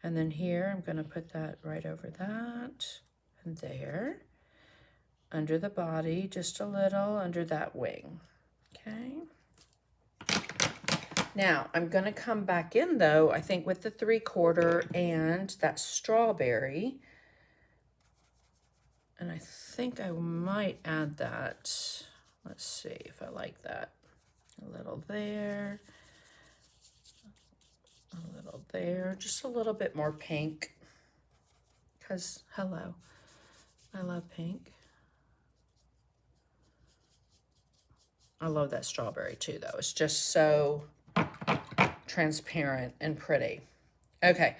And then here, I'm going to put that right over that and there. Under the body, just a little under that wing. Okay. Now, I'm going to come back in, though, I think with the 3/4 and that strawberry. And I think I might add that. Let's see if I like that. A little there. A little there. Just a little bit more pink. Because, hello, I love pink. I love that strawberry too, though. It's just so transparent and pretty. Okay,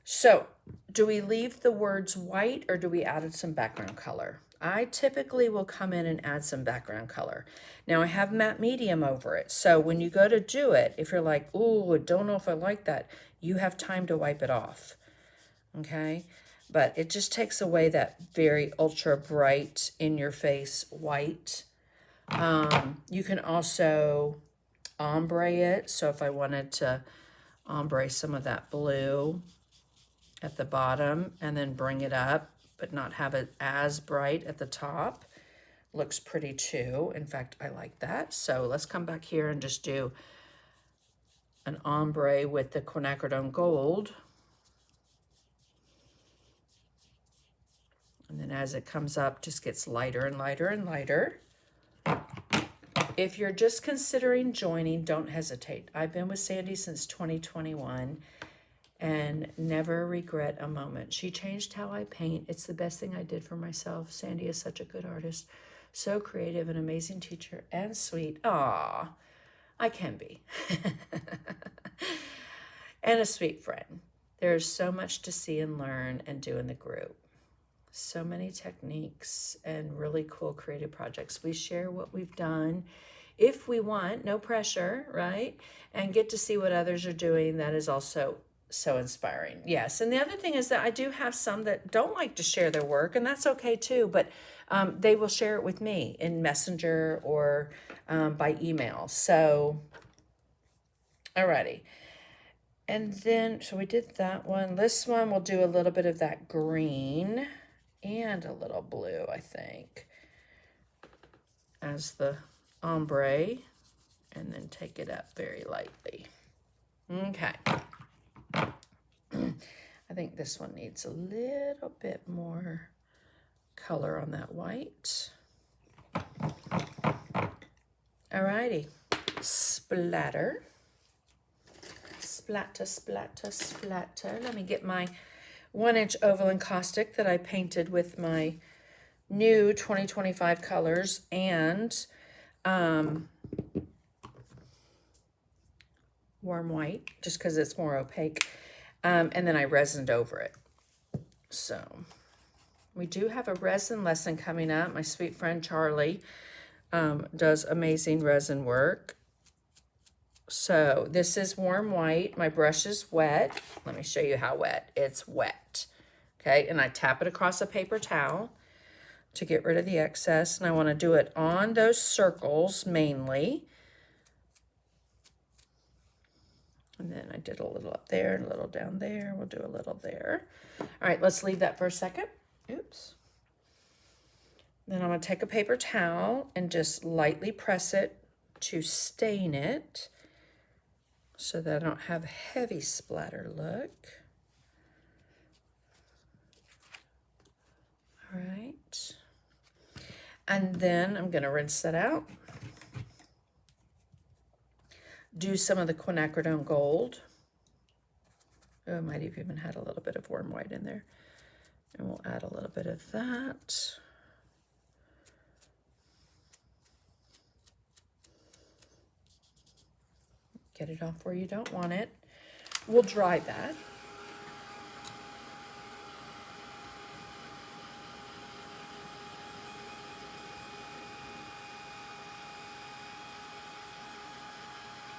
so do we leave the words white or do we add some background color? I typically will come in and add some background color. Now I have matte medium over it. So when you go to do it, if you're like, ooh, I don't know if I like that, you have time to wipe it off. Okay, but it just takes away that very ultra bright in your face white. You can also ombre it. So if I wanted to ombre some of that blue at the bottom and then bring it up, but not have it as bright at the top, looks pretty too. In fact, I like that. So let's come back here and just do an ombre with the quinacridone gold. And then as it comes up, just gets lighter and lighter and lighter. If you're just considering joining, don't hesitate. I've been with Sandy since 2021 and never regret a moment. She changed how I paint. It's the best thing I did for myself. Sandy is such a good artist, so creative, an amazing teacher, and sweet. Aw, I can be. And a sweet friend. There's so much to see and learn and do in the group. So many techniques and really cool creative projects. We share what we've done if we want, no pressure, right? And get to see what others are doing. That is also so inspiring. Yes. And the other thing is that I do have some that don't like to share their work, and that's okay too, but they will share it with me in Messenger or by email. So, alrighty. And then, so we did that one. This one, we'll do a little bit of that green and a little blue, I think, as the ombre, and then take it up very lightly. Okay. I think this one needs a little bit more color on that white. Alrighty. Splatter. Splatter, splatter, splatter. Let me get my 1-inch oval encaustic that I painted with my new 2025 colors and warm white, just because it's more opaque. And then I resined over it. So we do have a resin lesson coming up. My sweet friend Charlie does amazing resin work. So this is warm white. My brush is wet. Let me show you how wet. It's wet. Okay, and I tap it across a paper towel to get rid of the excess. And I want to do it on those circles mainly. And then I did a little up there and a little down there. We'll do a little there. All right, let's leave that for a second. Oops. Then I'm going to take a paper towel and just lightly press it to stain it so that I don't have a heavy splatter look. All right. And then I'm going to rinse that out. Do some of the quinacridone gold. Oh, I might have even had a little bit of warm white in there. And we'll add a little bit of that. Get it off where you don't want it. We'll dry that.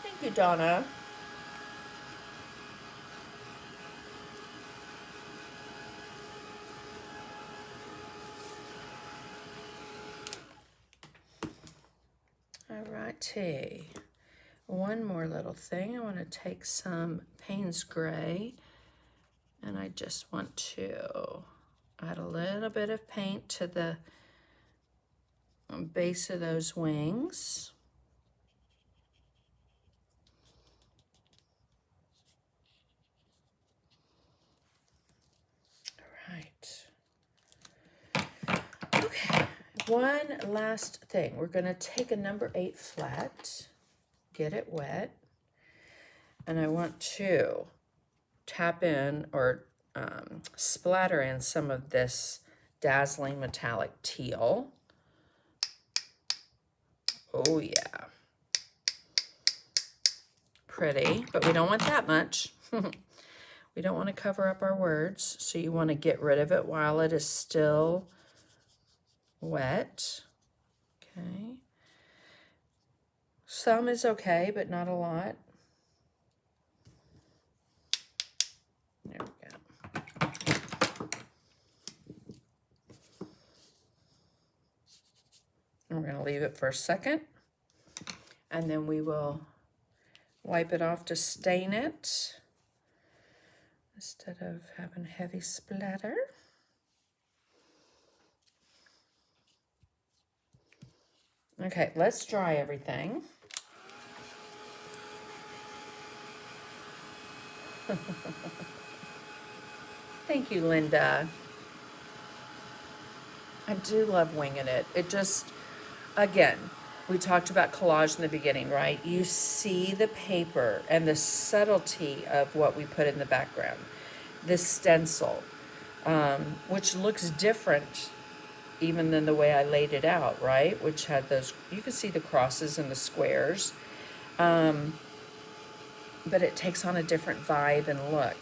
Thank you, Donna. All righty. One more little thing. I want to take some Payne's Gray, and I just want to add a little bit of paint to the base of those wings. Okay, one last thing. We're going to take a number 8 flat. get it wet. And I want to tap in or splatter in some of this dazzling metallic teal. Oh yeah. Pretty, but we don't want that much. We don't want to cover up our words, so you want to get rid of it while it is still wet. Okay. Some is okay, but not a lot. There we go. And we're going to leave it for a second, and then we will wipe it off to stain it instead of having heavy splatter. Okay, let's dry everything. Thank you, Linda. I do love winging it. It just, again, we talked about collage in the beginning, right? You see the paper and the subtlety of what we put in the background. This stencil, which looks different even than the way I laid it out, right? Which had those, you can see the crosses and the squares. But it takes on a different vibe and look.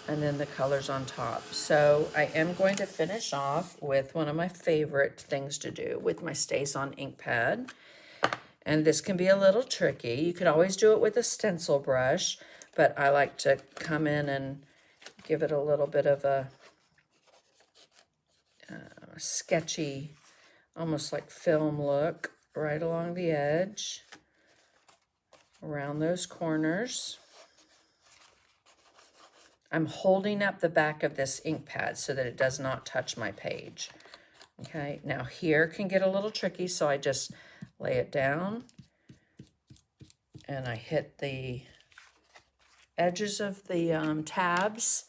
And then the colors on top. So I am going to finish off with one of my favorite things to do with my Stays On ink pad. And this can be a little tricky. You could always do it with a stencil brush, but I like to come in and give it a little bit of a sketchy, almost like film look right along the edge, around those corners. I'm holding up the back of this ink pad so that it does not touch my page. Okay, now here can get a little tricky, so I just lay it down and I hit the edges of the tabs.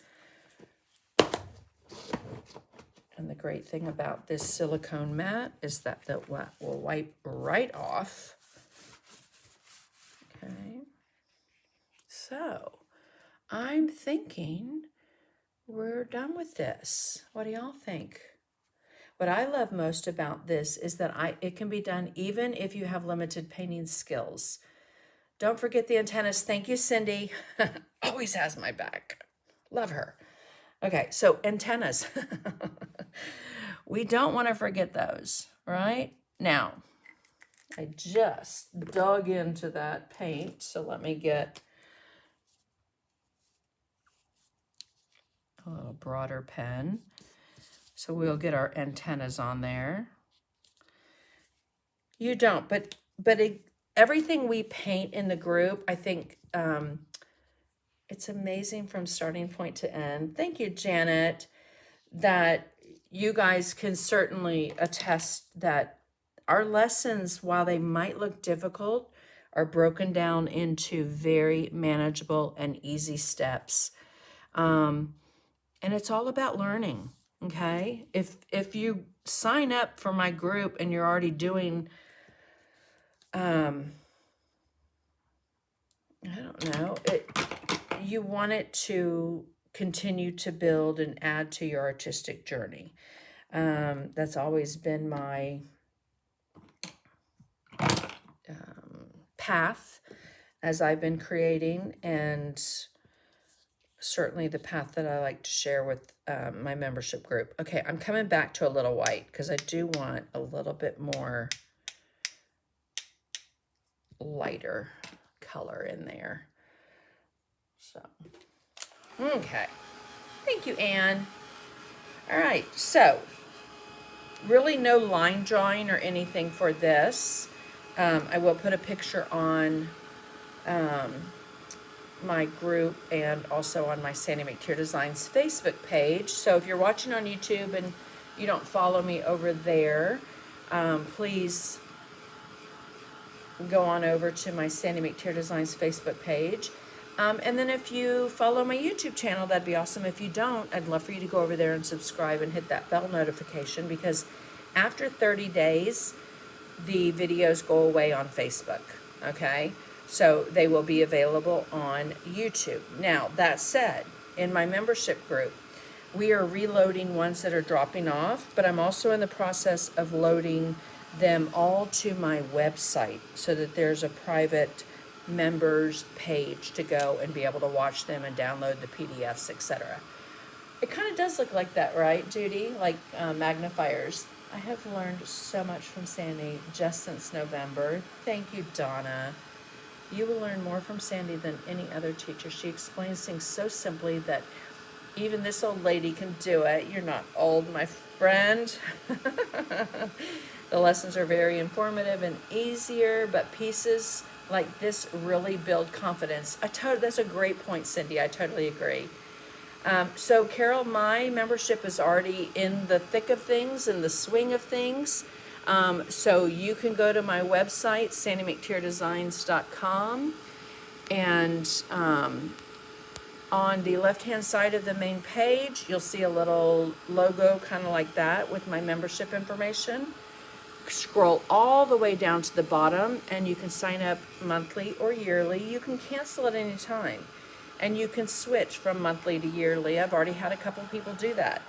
And the great thing about this silicone mat is that the wet will wipe right off. Okay, so I'm thinking we're done with this. What do y'all think? What I love most about this is that it can be done even if you have limited painting skills. Don't forget the antennas. Thank you, Cindy. Always has my back. Love her. Okay, so antennas. We don't want to forget those, right? Now, I just dug into that paint, so let me get a little broader pen. So we'll get our antennas on there. You don't, but everything we paint in the group, I think it's amazing from starting point to end. Thank you, Janet, that you guys can certainly attest that our lessons, while they might look difficult, are broken down into very manageable and easy steps. And it's all about learning, okay? If you sign up for my group and you're already doing, I don't know, you want it to continue to build and add to your artistic journey. That's always been my path as I've been creating, and certainly the path that I like to share with my membership group. Okay, I'm coming back to a little white because I do want a little bit more lighter color in there. So, okay. Thank you, Anne. All right, so really no line drawing or anything for this. I will put a picture on my group and also on my Sandy McTeer Designs Facebook page. So if you're watching on YouTube and you don't follow me over there, please go on over to my Sandy McTeer Designs Facebook page. And then if you follow my YouTube channel, that'd be awesome. If you don't, I'd love for you to go over there and subscribe and hit that bell notification, because after 30 days, the videos go away on Facebook, okay? So they will be available on YouTube. Now, that said, in my membership group, we are reloading ones that are dropping off, but I'm also in the process of loading them all to my website so that there's a private members page to go and be able to watch them and download the PDFs, etc. It kind of does look like that, right, Judy? Like magnifiers. I have learned so much from Sandy just since November. Thank you, Donna. You will learn more from Sandy than any other teacher. She explains things so simply that even this old lady can do it. You're not old, my friend. The lessons are very informative and easier, but pieces like this really build confidence. That's a great point, Cindy. I totally agree. So Carol, my membership is already in the thick of things, in the swing of things. So you can go to my website, sandymcteerdesigns.com, and on the left-hand side of the main page, you'll see a little logo kind of like that with my membership information. Scroll all the way down to the bottom, and you can sign up monthly or yearly. You can cancel at any time. And you can switch from monthly to yearly. I've already had a couple of people do that.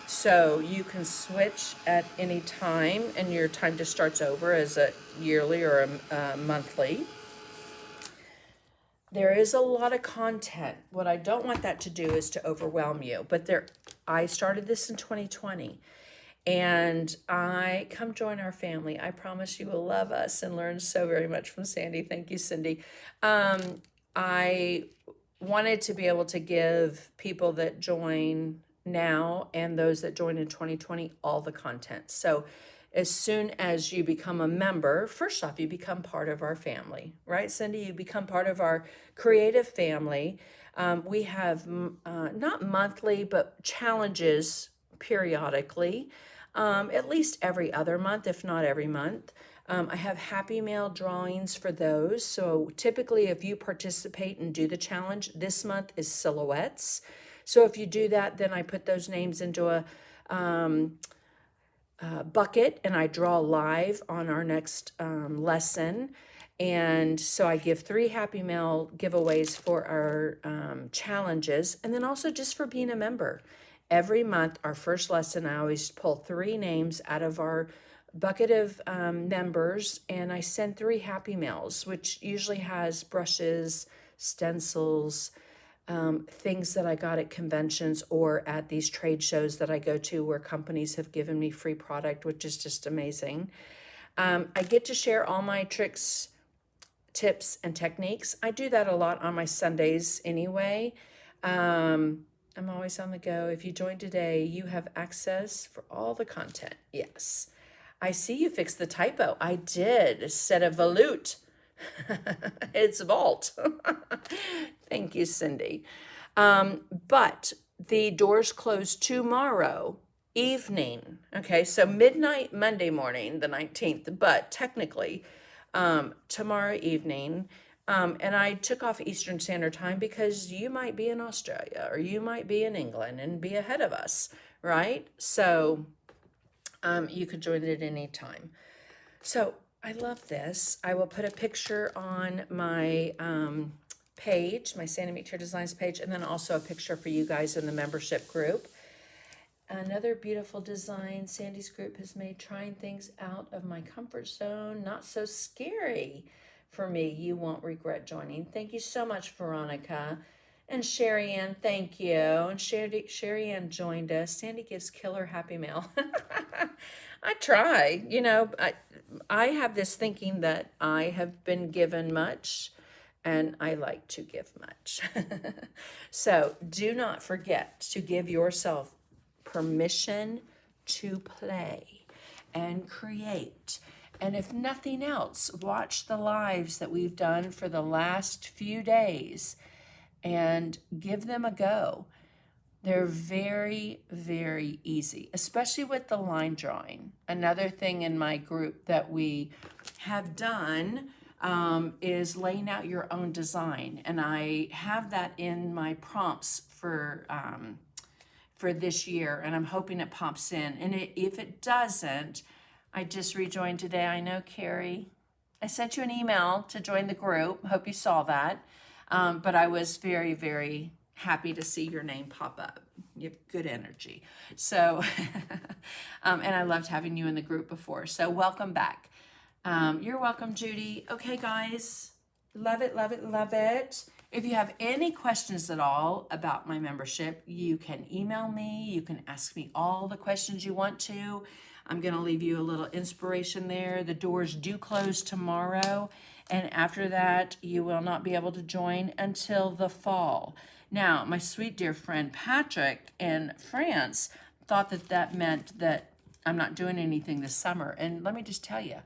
So you can switch at any time, and your time just starts over as a yearly or a monthly. There is a lot of content. What I don't want that to do is to overwhelm you. But I started this in 2020. And come join our family. I promise you will love us and learn so very much from Sandy. Thank you, Cindy. I wanted to be able to give people that join now and those that join in 2020 all the content. So as soon as you become a member, first off, you become part of our family, right, Cindy? You become part of our creative family. We have not monthly, but challenges periodically, at least every other month, if not every month. I have Happy Mail drawings for those. So typically if you participate and do the challenge, this month is silhouettes. So if you do that, then I put those names into a bucket and I draw live on our next lesson. And so I give 3 Happy Mail giveaways for our challenges, and then also just for being a member. Every month, our first lesson, I always pull 3 names out of our bucket of members, and I send 3 Happy Mails, which usually has brushes, stencils, things that I got at conventions or at these trade shows that I go to where companies have given me free product, which is just amazing. I get to share all my tricks, tips, and techniques. I do that a lot on my Sundays anyway. I'm always on the go. If you join today, you have access for all the content. Yes. I see you fixed the typo. I did. Instead of volute. It's vault. Thank you, Cindy. But the doors close tomorrow evening. Okay, so midnight Monday morning, the 19th, but technically tomorrow evening. And I took off Eastern Standard Time because you might be in Australia or you might be in England and be ahead of us, right? So you could join it at any time. So I love this. I will put a picture on my page, my Sandy McTeer Designs page, and then also a picture for you guys in the membership group. Another beautiful design Sandy's group has made trying things out of my comfort zone. Not so scary for me. You won't regret joining. Thank you so much, Veronica. And Sherry Ann, thank you. And Sherry Ann joined us. Sandy gives killer Happy Mail. I try. You know, I have this thinking that I have been given much, and I like to give much. So do not forget to give yourself permission to play and create. And if nothing else, watch the lives that we've done for the last few days and give them a go. They're very, very easy, especially with the line drawing. Another thing in my group that we have done is laying out your own design. And I have that in my prompts for this year, and I'm hoping it pops in. And if it doesn't, I just rejoined today. I know, Carrie. I sent you an email to join the group. Hope you saw that. But I was very, very happy to see your name pop up. You have good energy. So, and I loved having you in the group before. So welcome back. You're welcome, Judy. Okay, guys. Love it, love it, love it. If you have any questions at all about my membership, you can email me. You can ask me all the questions you want to. I'm going to leave you a little inspiration there. The doors do close tomorrow, and after that, you will not be able to join until the fall. Now, my sweet dear friend Patrick in France thought that that meant that I'm not doing anything this summer. And let me just tell you,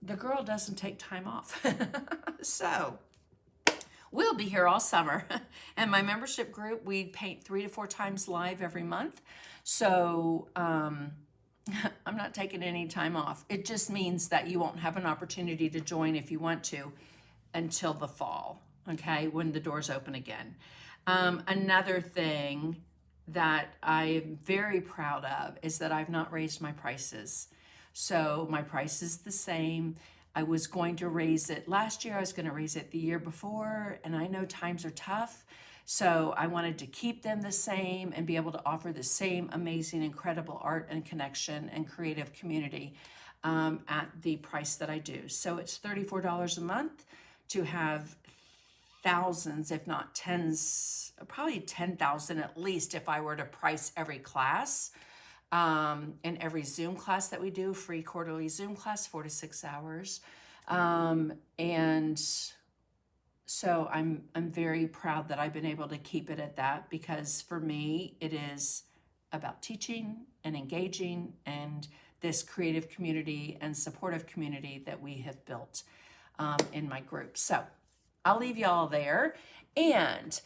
the girl doesn't take time off. So we'll be here all summer. And my membership group, we paint 3 to 4 times live every month. So I'm not taking any time off. It just means that you won't have an opportunity to join if you want to until the fall, okay, when the doors open again. Another thing that I'm very proud of is that I've not raised my prices. So my price is the same. I was going to raise it last year. I was going to raise it the year before, and I know times are tough. So I wanted to keep them the same and be able to offer the same amazing, incredible art and connection and creative community at the price that I do. So it's $34 a month to have thousands, if not tens, probably 10,000 at least if I were to price every class. And every Zoom class that we do, free quarterly Zoom class, 4 to 6 hours. And so I'm very proud that I've been able to keep it at that, because for me, it is about teaching and engaging and this creative community and supportive community that we have built in my group. So I'll leave y'all there, and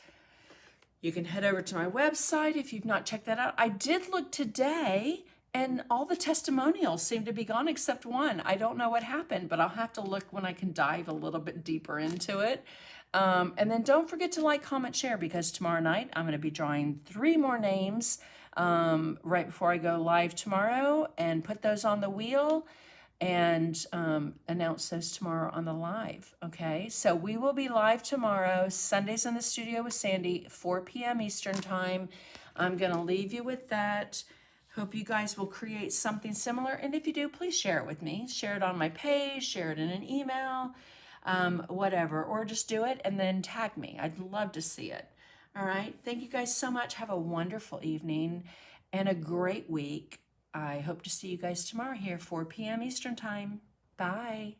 you can head over to my website if you've not checked that out. I did look today, and all the testimonials seem to be gone except one. I don't know what happened, but I'll have to look when I can dive a little bit deeper into it. And then don't forget to like, comment, share, because tomorrow night I'm going to be drawing 3 more names right before I go live tomorrow, and put those on the wheel and announce those tomorrow on the live. Okay, so we will be live tomorrow, Sundays in the Studio with Sandy, 4 p.m. Eastern time. I'm going to leave you with that. Hope you guys will create something similar. And if you do, please share it with me. Share it on my page, share it in an email, whatever, or just do it and then tag me. I'd love to see it. All right. Thank you guys so much. Have a wonderful evening and a great week. I hope to see you guys tomorrow here, 4 p.m. Eastern time. Bye.